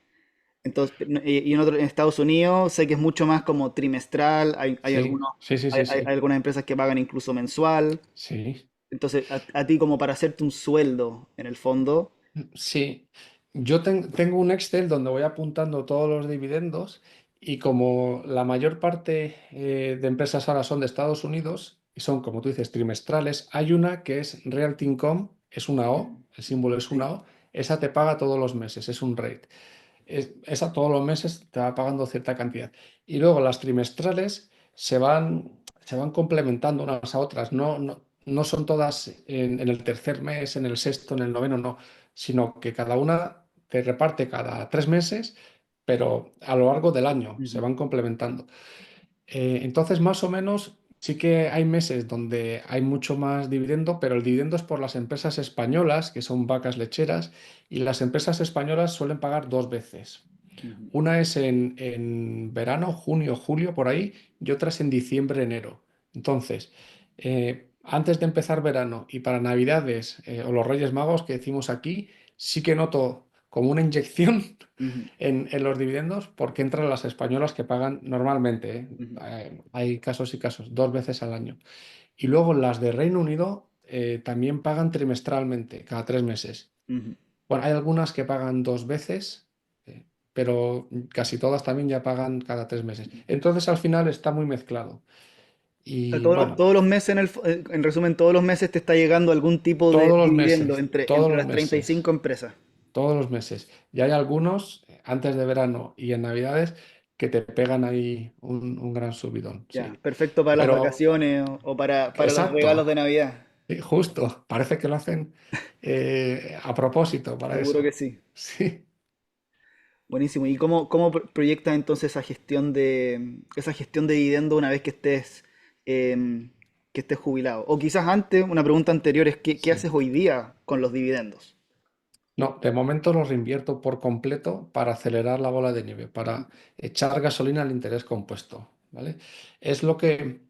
Entonces, en Estados Unidos sé que es mucho más como trimestral, Sí, sí, sí, sí, hay sí. algunas empresas que pagan incluso mensual. Sí. Entonces, a ti como para hacerte un sueldo, en el fondo. Sí, yo tengo un Excel donde voy apuntando todos los dividendos y como la mayor parte de empresas ahora son de Estados Unidos y son, como tú dices, trimestrales, hay una que es Realty Income, es una O, Ujú. el símbolo es Sí. una O, esa te paga todos los meses, es un rate. Esa todos los meses te va pagando cierta cantidad. Y luego las trimestrales se van complementando unas a otras. No son todas en el tercer mes, en el sexto, en el noveno, no, sino que cada una te reparte cada 3 meses, pero a lo largo del año se Ujú, van complementando. Entonces, más o menos, sí que hay meses donde hay mucho más dividendo, pero el dividendo es por las empresas españolas, que son vacas lecheras, y las empresas españolas suelen pagar 2 veces. ujú, Una es en verano, junio, julio, por ahí, y otra es en diciembre, enero. Entonces, antes de empezar verano y para Navidades o los Reyes Magos que decimos aquí, sí que noto como una inyección ujú, en los dividendos porque entran las españolas que pagan normalmente, ¿eh? ujú, Hay casos y casos, 2 veces al año. Y luego las de Reino Unido también pagan trimestralmente, cada 3 meses. ujú. Bueno, hay algunas que pagan 2 veces, pero casi todas también ya pagan cada 3 meses. Entonces al final está muy mezclado. O sea, Y bueno, todos los meses, en resumen, todos los meses te está llegando algún tipo de todos los dividendo meses, todos entre los las meses, 35 empresas. todos los meses. Y hay algunos antes de verano y en Navidades que te pegan ahí un gran subidón, Ya, sí. perfecto para las Pero, vacaciones o para los regalos exacto, de Navidad. sí, justo, parece que lo hacen a propósito para Seguro que eso. sí. Sí. Buenísimo. ¿Y cómo proyectas entonces esa gestión de dividendo una vez que estés jubilado? O quizás antes, una pregunta anterior es ¿qué Sí. haces hoy día con los dividendos? No, de momento los reinvierto por completo para acelerar la bola de nieve, para echar gasolina al interés compuesto, ¿vale? Es lo que...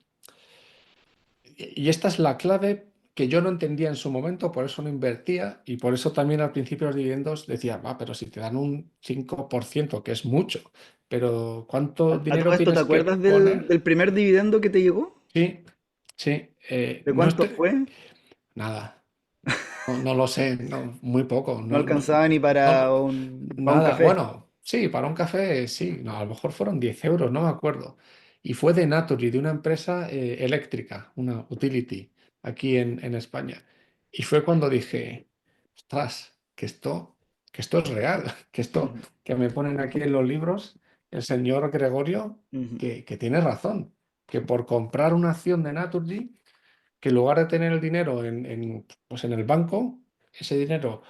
Y esta es la clave que yo no entendía en su momento, por eso no invertía y por eso también al principio los dividendos decía, va, pero si te dan un 5%, que es mucho, pero ¿cuánto A todo dinero esto, ¿te tienes que acuerdas poner? del primer dividendo que te llegó? Sí, sí, ¿De no cuánto estoy... fue? Nada, no lo sé, no, muy poco, No alcanzaba ni para un nada. café. Bueno, sí, para un café sí, no, a lo mejor fueron 10 euros, no me acuerdo. Y fue de Naturgy, de una empresa eléctrica, una utility, aquí en España. Y fue cuando dije, ostras, que esto es real, que esto Ujú, que me ponen aquí en los libros, el señor Gregorio, ujú, que tiene razón, que por comprar una acción de Naturgy, que en lugar de tener el dinero pues en el banco, ese dinero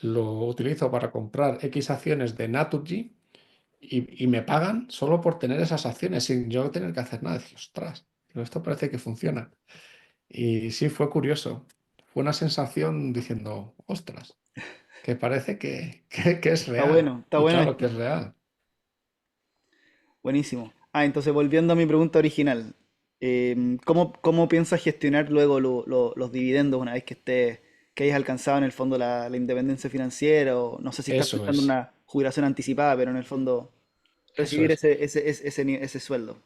lo utilizo para comprar X acciones de Naturgy y me pagan solo por tener esas acciones sin yo tener que hacer nada. Dije, ostras, digo, esto parece que funciona. Y sí, fue curioso. Fue una sensación diciendo, ostras, que parece que es real. está Y bueno claro que esto. es real. Buenísimo. Entonces volviendo a mi pregunta original, ¿cómo piensas gestionar luego los dividendos una vez que hayas alcanzado en el fondo la independencia financiera? O no sé si estás Eso pensando en es, una jubilación anticipada, pero en el fondo eso recibir es. ese sueldo.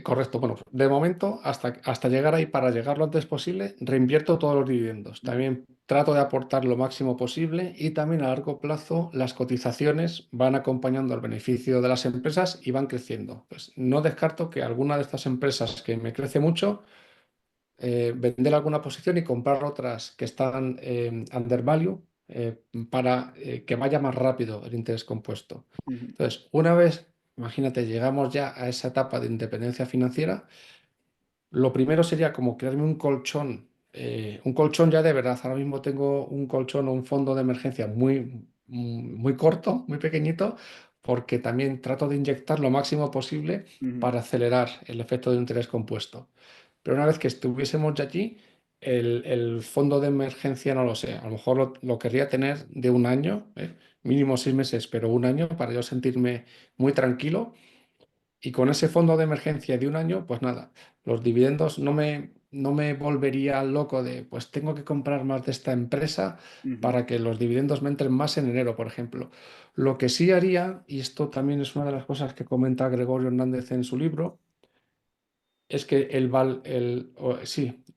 Correcto. Bueno, de momento, hasta llegar ahí, para llegar lo antes posible, reinvierto todos los dividendos. Ujú, También trato de aportar lo máximo posible y también a largo plazo las cotizaciones van acompañando al beneficio de las empresas y van creciendo. Pues no descarto que alguna de estas empresas que me crece mucho, vender alguna posición y comprar otras que están under value para que vaya más rápido el interés compuesto. ujú, Entonces, una vez, imagínate, llegamos ya a esa etapa de independencia financiera, lo primero sería como crearme un colchón ya de verdad. Ahora mismo tengo un colchón o un fondo de emergencia muy corto, muy pequeñito, porque también trato de inyectar lo máximo posible ujú, para acelerar el efecto de un interés compuesto. Pero una vez que estuviésemos ya allí, el fondo de emergencia no lo sé. A lo mejor lo querría tener de un año, mínimo 6 meses, pero un año para yo sentirme muy tranquilo. Y con ese fondo de emergencia de un año, pues nada, los dividendos no me volvería loco de, pues tengo que comprar más de esta empresa Ujú, para que los dividendos me entren más en enero, por ejemplo. Lo que sí haría, y esto también es una de las cosas que comenta Gregorio Hernández en su libro, es que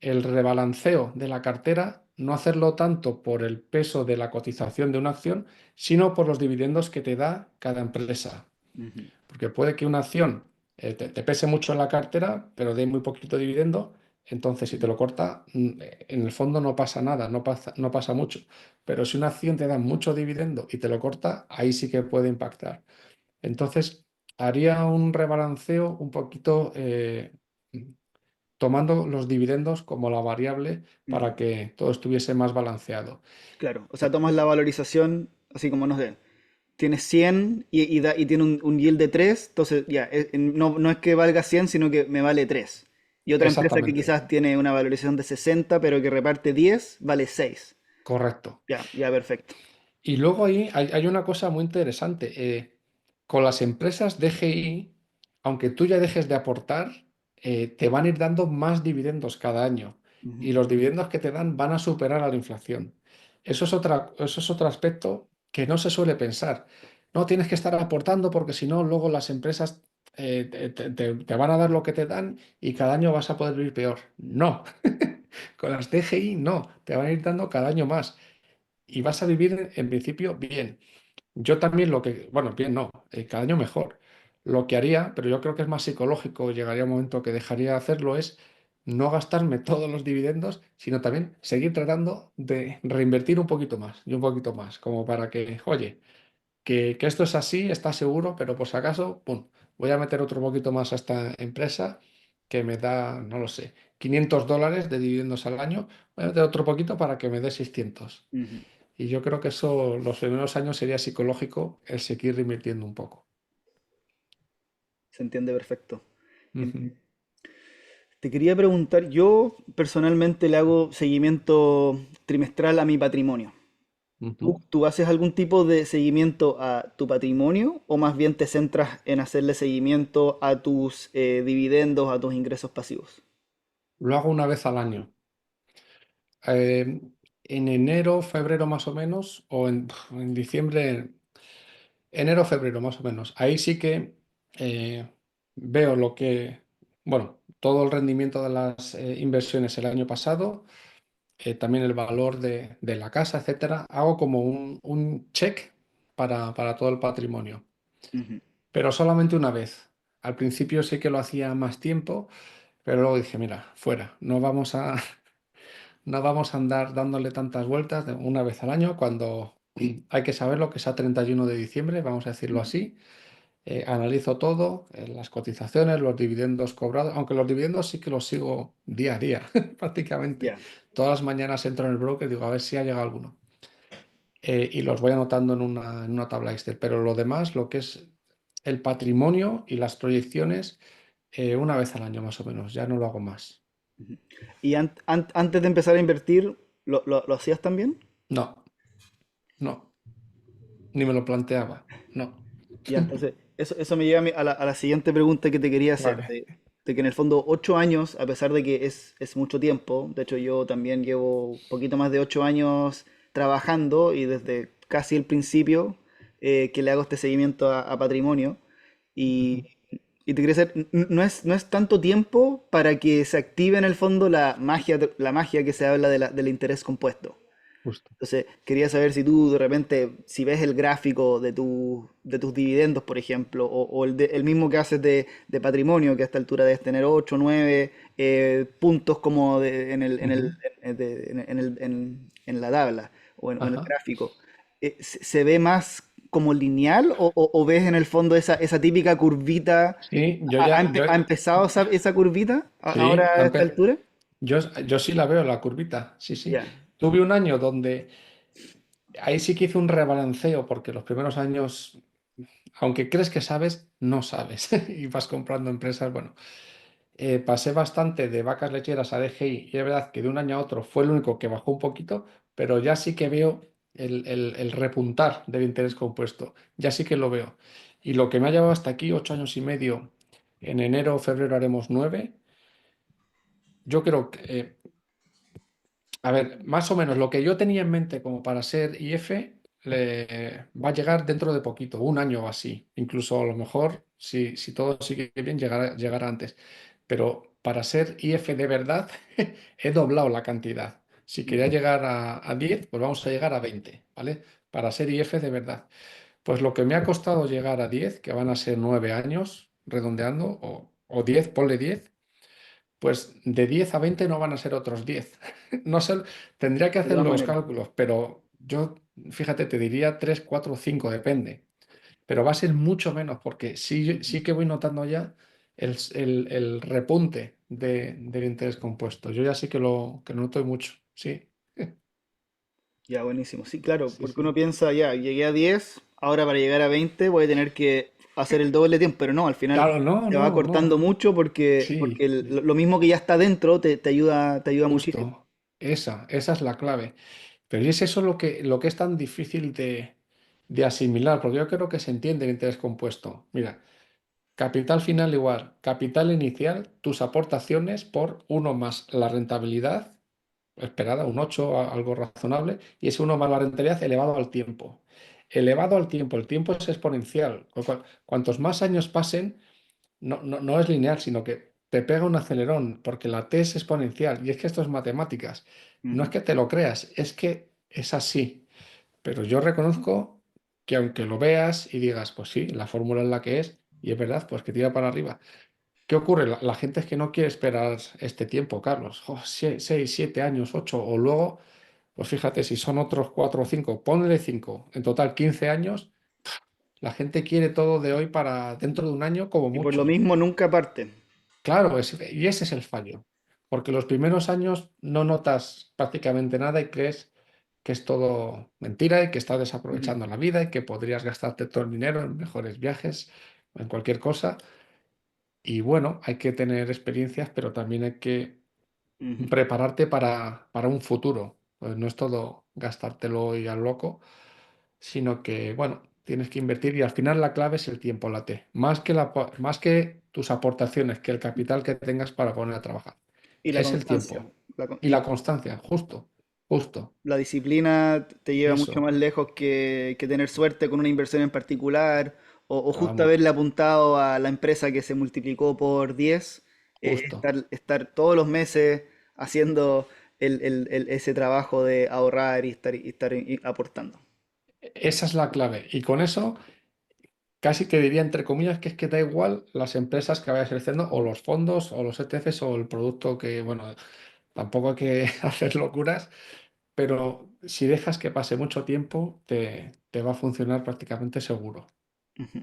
el rebalanceo de la cartera, no hacerlo tanto por el peso de la cotización de una acción, sino por los dividendos que te da cada empresa. ujú, Porque puede que una acción te pese mucho en la cartera, pero dé muy poquito dividendo. Entonces, si te lo corta, en el fondo no pasa nada, no pasa mucho. Pero si una acción te da mucho dividendo y te lo corta, ahí sí que puede impactar. Entonces, haría un rebalanceo un poquito tomando los dividendos como la variable ujú. para que todo estuviese más balanceado. Claro, o sea, tomas la valorización, así como, no sé, tienes 100 y tiene un yield de 3, entonces ya, no es que valga 100, sino que me vale 3. Y otra empresa que Exactamente, quizás tiene una valorización de 60, pero que reparte 10, vale 6. correcto. Ya, ya, perfecto. Y luego ahí hay una cosa muy interesante. Con las empresas DGI, aunque tú ya dejes de aportar, te van a ir dando más dividendos cada año. Ujú, Y los dividendos que te dan van a superar a la inflación. Eso es otro aspecto que no se suele pensar. No tienes que estar aportando porque si no, luego las empresas te van a dar lo que te dan y cada año vas a poder vivir peor. No, con las DGI no, te van a ir dando cada año más y vas a vivir en principio bien. Yo también bueno, bien no, cada año mejor. Lo que haría, pero yo creo que es más psicológico, llegaría un momento que dejaría de hacerlo, es no gastarme todos los dividendos, sino también seguir tratando de reinvertir un poquito más y un poquito más, como para que, oye, que esto es así, está seguro, pero por si acaso, pum, voy a meter otro poquito más a esta empresa que me da, no lo sé, $500 de dividendos al año, voy a meter otro poquito para que me dé 600. ujú. Y yo creo que eso, los primeros años sería psicológico el seguir reinvirtiendo un poco. Se entiende perfecto. Em, Ujú, Te quería preguntar, yo personalmente le hago seguimiento trimestral a mi patrimonio. ujú. ¿Tú haces algún tipo de seguimiento a tu patrimonio o más bien te centras en hacerle seguimiento a tus dividendos, a tus ingresos pasivos? Lo hago una vez al año. Eh, en enero, febrero más o menos, o en diciembre, enero, febrero más o menos. Ahí sí que eh, veo bueno, todo el rendimiento de las inversiones el año pasado, también el valor de la casa, etcétera. Hago como un check para todo el patrimonio. Ujú, Pero solamente una vez. Al principio sí que lo hacía más tiempo, pero luego dije, mira, fuera, no vamos a andar dándole tantas vueltas de una vez al año cuando hay que saberlo que es a 31 de diciembre, vamos a decirlo ujú. así. Analizo todo, las cotizaciones, los dividendos cobrados, aunque los dividendos sí que los sigo día a día, prácticamente. Ya. Todas las mañanas entro en el broker y digo, a ver si ha llegado alguno. Y los voy anotando en una tabla Excel. Pero lo demás, lo que es el patrimonio y las proyecciones, una vez al año más o menos, ya no lo hago más. Ujú. ¿Y antes de empezar a invertir, lo hacías también? No, no, ni me lo planteaba. No. Ya, entonces, eso me lleva a la siguiente pregunta que te quería hacer, Vale. de que en el fondo 8 años, a pesar de que es mucho tiempo, de hecho yo también llevo un poquito más de 8 años trabajando y desde casi el principio que le hago este seguimiento a patrimonio y, Ujú, y te quería hacer, no es tanto tiempo para que se active en el fondo la magia que se habla del interés compuesto. justo. Entonces, quería saber si tú de repente, si ves el gráfico de tus dividendos, por ejemplo, o el mismo que haces de patrimonio, que a esta altura debes tener 8 9 puntos como Ujú, en la tabla o en el ajá. gráfico. ¿Se ve más como lineal o ves en el fondo esa típica curvita? Sí, yo ¿Ha, ha ya, empe- ha empezado esa curvita sí, ahora a esta altura? yo sí la veo, la curvita, sí, sí. Ya. Tuve un año donde ahí sí que hice un rebalanceo, porque los primeros años, aunque crees que sabes, no sabes. Y vas comprando empresas, bueno. Pasé bastante de vacas lecheras a DGI y es verdad que de un año a otro fue el único que bajó un poquito, pero ya sí que veo el repuntar del interés compuesto, ya sí que lo veo. Y lo que me ha llevado hasta aquí, 8 años y medio, en enero o febrero haremos 9, yo creo que, a ver, más o menos lo que yo tenía en mente como para ser IF va a llegar dentro de poquito, un año o así. Incluso a lo mejor, si todo sigue bien, llegará antes. Pero para ser IF de verdad, he doblado la cantidad. Si quería Ujú. llegar a 10, pues vamos a llegar a 20, ¿vale? Para ser IF de verdad. Pues lo que me ha costado llegar a 10, que van a ser 9 años, redondeando, o 10, ponle 10, pues de 10 a 20 no van a ser otros 10. No sé, tendría que De hacer todas los maneras. cálculos, pero yo, fíjate, te diría 3, 4, 5, depende. Pero va a ser mucho menos porque sí, Ujú. sí que voy notando ya el repunte del interés compuesto. Yo ya sí que lo noto mucho. Sí, Ya, buenísimo. Sí, claro, sí, porque uno sí. piensa, ya, llegué a 10, ahora para llegar a 20 voy a tener que hacer el doble de tiempo, pero no, al final Claro, no, te va no, cortando no. mucho porque Sí, lo mismo que ya está dentro te ayuda muchísimo. justo. Esa es la clave. Pero y es eso lo que es tan difícil de asimilar, porque yo creo que se entiende el interés compuesto. Mira, capital final igual, capital inicial, tus aportaciones por uno más la rentabilidad esperada, un 8 algo razonable, y ese uno más la rentabilidad elevado al tiempo. Elevado al tiempo, el tiempo es exponencial. Cuantos más años pasen, no es lineal, sino que te pega un acelerón, porque la T es exponencial, y es que esto es matemáticas. No es Ujú, que te lo creas, es que es así. Pero yo reconozco que aunque lo veas y digas, pues sí, la fórmula es la que es, y es verdad, pues que tira para arriba. ¿Qué ocurre? La gente es que no quiere esperar este tiempo, Carlos. 6, 7 años, 8, o luego, pues fíjate, si son otros 4 o 5, ponle 5, en total 15 años, la gente quiere todo de hoy para dentro de un año como y por lo mucho. mismo nunca parte. Claro, y ese es el fallo, porque los primeros años no notas prácticamente nada y crees que es todo mentira y que estás Ujú, desaprovechando la vida y que podrías gastarte todo el dinero en mejores viajes o en cualquier cosa. Y bueno, hay que tener experiencias, pero también hay que ujú. prepararte para un futuro. Pues no es todo gastártelo y al loco, sino que, bueno, tienes que invertir y al final la clave es el tiempo, la T. Más que tus aportaciones, que el capital que tengas para poner a trabajar. Y la Es el constancia. tiempo y la constancia, justo, justo. La disciplina te lleva mucho Eso, más lejos que tener suerte con una inversión en particular o justo vamos, haberle apuntado a la empresa que se multiplicó por 10, justo. estar todos los meses haciendo ese trabajo de ahorrar y estar aportando. Esa es la clave. Y con eso casi te diría entre comillas que es que da igual las empresas que vayas seleccionando o los fondos o los ETFs o el producto que, bueno, tampoco hay que hacer locuras, pero si dejas que pase mucho tiempo, te va a funcionar prácticamente seguro. Ujú.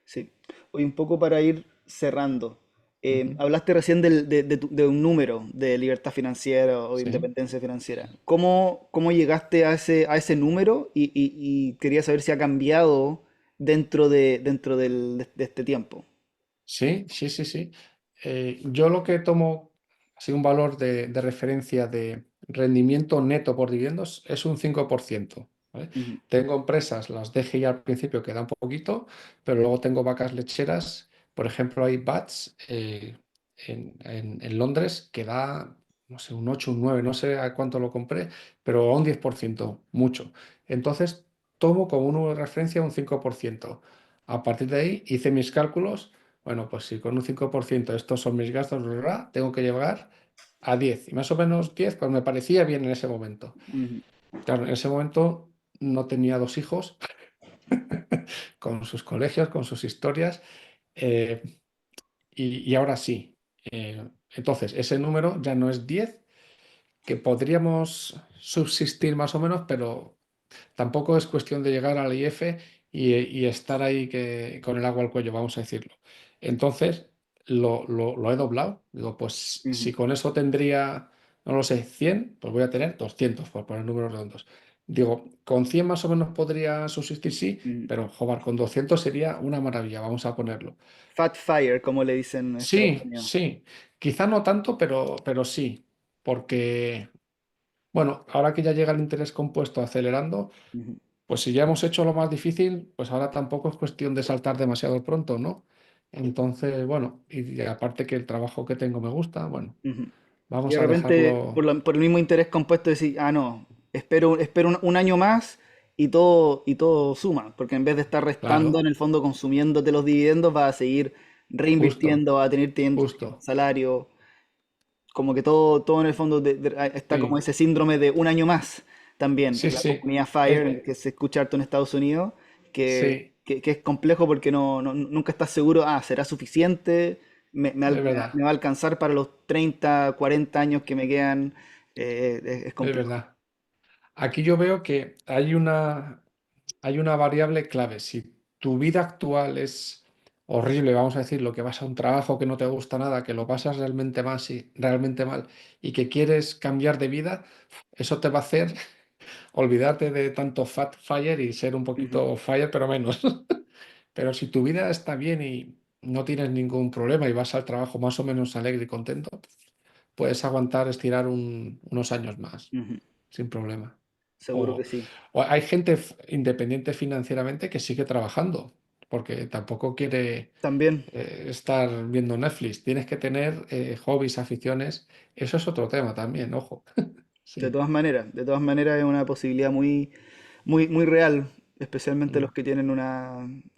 Sí. Hoy un poco para ir cerrando. Ujú. Hablaste recién de un número de libertad financiera o de Sí, independencia financiera. ¿Cómo llegaste a ese número? Y quería saber si ha cambiado dentro de este tiempo. sí, sí, sí, sí. Yo lo que tomo así un valor de referencia de rendimiento neto por dividendos es un 5%, ¿vale? Ujú, Tengo empresas, las DGI al principio que dan poquito, pero luego tengo vacas lecheras. Por ejemplo, hay BATS en Londres que da, no sé, un 8 un 9 no sé a cuánto lo compré, pero a un 10% mucho. Entonces, tomo como una referencia un 5%. A partir de ahí hice mis cálculos. Bueno, pues si con un 5% estos son mis gastos, bla, bla, bla, tengo que llegar a 10. Y más o menos 10, pues me parecía bien en ese momento. ujú, Claro, en ese momento no tenía 2 hijos con sus colegios, con sus historias, eh, y ahora sí. Entonces, ese número ya no es 10, que podríamos subsistir más o menos, pero tampoco es cuestión de llegar al IF y estar ahí con el agua al cuello, vamos a decirlo. Entonces, lo he doblado. Digo, pues ujú. si con eso tendría, no lo sé, 100, pues voy a tener 200, por poner números redondos. Digo, con 100 más o menos podría subsistir, sí, Mm. pero joder, con 200 sería una maravilla, vamos a ponerlo. Fat Fire, como le dicen en Estados Sí, Unidos. sí, quizá no tanto, pero sí, porque, bueno, ahora que ya llega el interés compuesto acelerando, Ujú, pues si ya hemos hecho lo más difícil, pues ahora tampoco es cuestión de saltar demasiado pronto, ¿no? Entonces, bueno, y aparte que el trabajo que tengo me gusta, bueno, ujú. Y de vamos a repente, dejarlo por el mismo interés compuesto, decir, ah, no, espero un año más y todo suma, porque en vez de estar restando, en claro, el fondo consumiéndote los dividendos, vas a seguir justo, reinvirtiendo, vas a tener teniendo justo, salario, como que todo en el fondo está como sí, ese síndrome de un año más también sí, en la sí, comunidad es, FIRE, que se escucha harto en Estados Unidos, sí, que es complejo porque nunca estás seguro, ah, ¿será suficiente? es verdad, Me va a alcanzar para los 30 40 años que me quedan? Es es complejo. verdad. Aquí yo veo que hay una variable clave. Si tu vida actual es horrible, vamos a decirlo, que vas a un trabajo que no te gusta nada, que lo pasas realmente mal, sí, realmente mal, y que quieres cambiar de vida, eso te va a hacer olvidarte de tanto fat fire y ser un Ujú, poquito fire, pero menos. Pero si tu vida está bien y no tienes ningún problema y vas al trabajo más o menos alegre y contento, puedes aguantar, estirar unos años más, ujú. sin problema. Seguro que O, sí. o hay gente independiente financieramente que sigue trabajando, porque tampoco quiere También, estar viendo Netflix. Tienes que tener hobbies, aficiones. Eso es otro tema también, ojo. Sí, de todas maneras es una posibilidad muy real, especialmente los mm. que tienen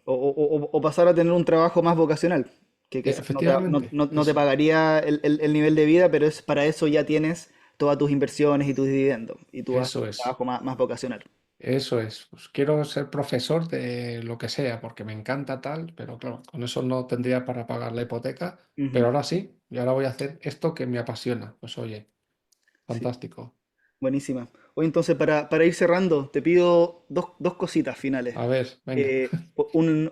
o pasar a tener un trabajo más vocacional, que quizás Efectivamente, no te pagaría el nivel de vida, pero para eso ya tienes todas tus inversiones y tus dividendos, y tú haces eso un es. trabajo más vocacional. Eso es. Pues quiero ser profesor de lo que sea, porque me encanta tal, pero claro, con eso no tendría para pagar la hipoteca, pero Ujú, ahora sí, y ahora voy a hacer esto que me apasiona. Pues oye, sí, fantástico. buenísima. Hoy entonces, para ir cerrando, te pido dos cositas finales. A ver, venga.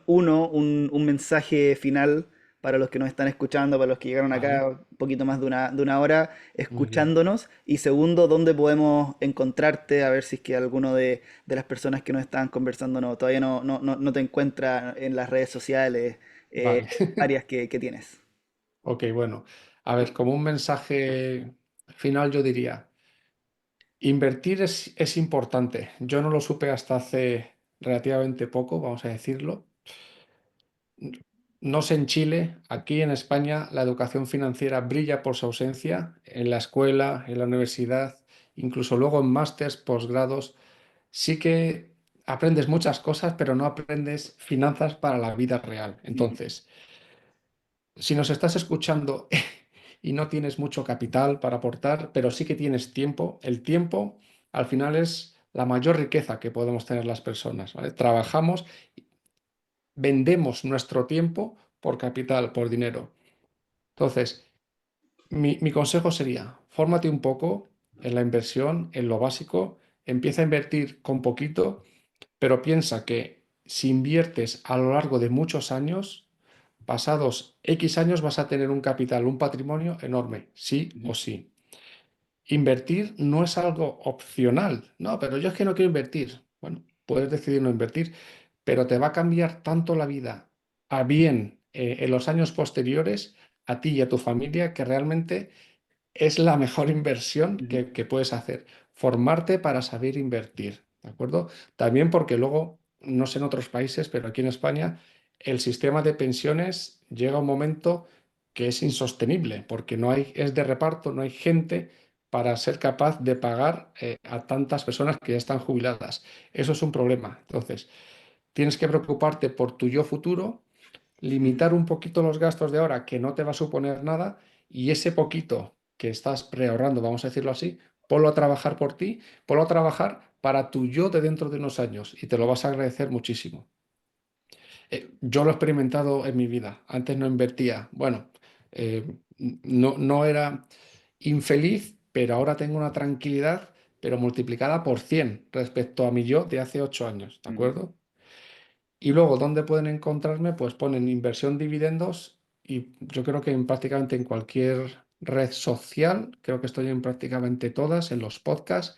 Un mensaje final para los que nos están escuchando, para los que llegaron acá Vale, un poquito más de una hora muy bien. escuchándonos. Y segundo, ¿dónde podemos encontrarte? A ver si es que alguno de las personas que nos están conversando todavía no te encuentra en las redes sociales Vale. áreas que tienes. Ok, bueno. A ver, como un mensaje final yo diría, invertir es importante. Yo no lo supe hasta hace relativamente poco, vamos a decirlo. No sé en Chile, aquí en España la educación financiera brilla por su ausencia en la escuela, en la universidad, incluso luego en másters, posgrados. Sí que aprendes muchas cosas, pero no aprendes finanzas para la vida real. Ujú, Entonces, si nos estás escuchando y no tienes mucho capital para aportar, pero sí que tienes tiempo, el tiempo al final es la mayor riqueza que podemos tener las personas, ¿vale? Trabajamos, vendemos nuestro tiempo por capital, por dinero. Entonces, mi consejo sería, fórmate un poco en la inversión, en lo básico, empieza a invertir con poquito, pero piensa que si inviertes a lo largo de muchos años, pasados X años vas a tener un capital, un patrimonio enorme, sí ujú, o sí. Invertir no es algo opcional. No, pero yo es que no quiero invertir. Bueno, puedes decidir no invertir, pero te va a cambiar tanto la vida a bien en los años posteriores a ti y a tu familia que realmente es la mejor inversión ujú, que puedes hacer. Formarte para saber invertir, ¿de acuerdo? También porque luego, no sé en otros países, pero aquí en España, el sistema de pensiones llega a un momento que es insostenible, porque no hay, es de reparto, no hay gente para ser capaz de pagar a tantas personas que ya están jubiladas. Eso es un problema. Entonces, tienes que preocuparte por tu yo futuro, ujú, limitar un poquito los gastos de ahora, que no te va a suponer nada, y ese poquito que estás preahorrando, vamos a decirlo así, ponlo a trabajar por ti, ponlo a trabajar para tu yo de dentro de unos años, y te lo vas a agradecer muchísimo. Yo lo he experimentado en mi vida. Antes no invertía. Bueno, no era infeliz, pero ahora tengo una tranquilidad, pero multiplicada por 100 respecto a mi yo de hace 8 años, ¿de ujú. acuerdo? Y luego, ¿dónde pueden encontrarme? Pues ponen inversión dividendos y yo creo que prácticamente en cualquier red social, creo que estoy en prácticamente todas, en los podcasts,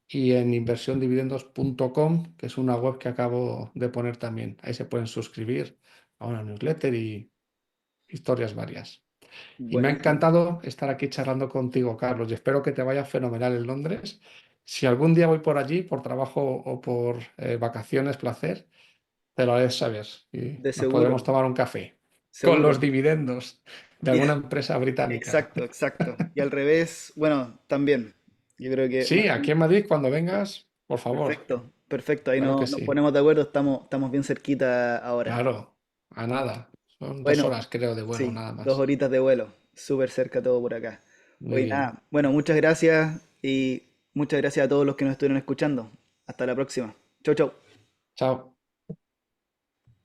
y en inversiondividendos.com, que es una web que acabo de poner también. Ahí se pueden suscribir a una newsletter y historias varias. Y me ha Buenísimo. encantado estar aquí charlando contigo, Carlos, y espero que te vaya fenomenal en Londres. Si algún día voy por allí, por trabajo o por vacaciones, placer, te lo haré saber y De nos podremos seguro, tomar un café con los seguro. dividendos de Ya, alguna empresa británica. exacto, exacto. Y al revés, bueno, también. Yo creo que Sí, aquí en Madrid, cuando vengas, por favor, perfecto, perfecto. Ahí claro que nos sí. ponemos de acuerdo, estamos bien cerquita ahora. Claro, a nada. Son dos Bueno, horas, creo, de vuelo, sí, nada dos más. horitas de vuelo, súper cerca todo por acá. Muy Oye, bien. nada, bueno, muchas gracias y muchas gracias a todos los que nos estuvieron escuchando. Hasta la próxima. Chau, chau. Chao.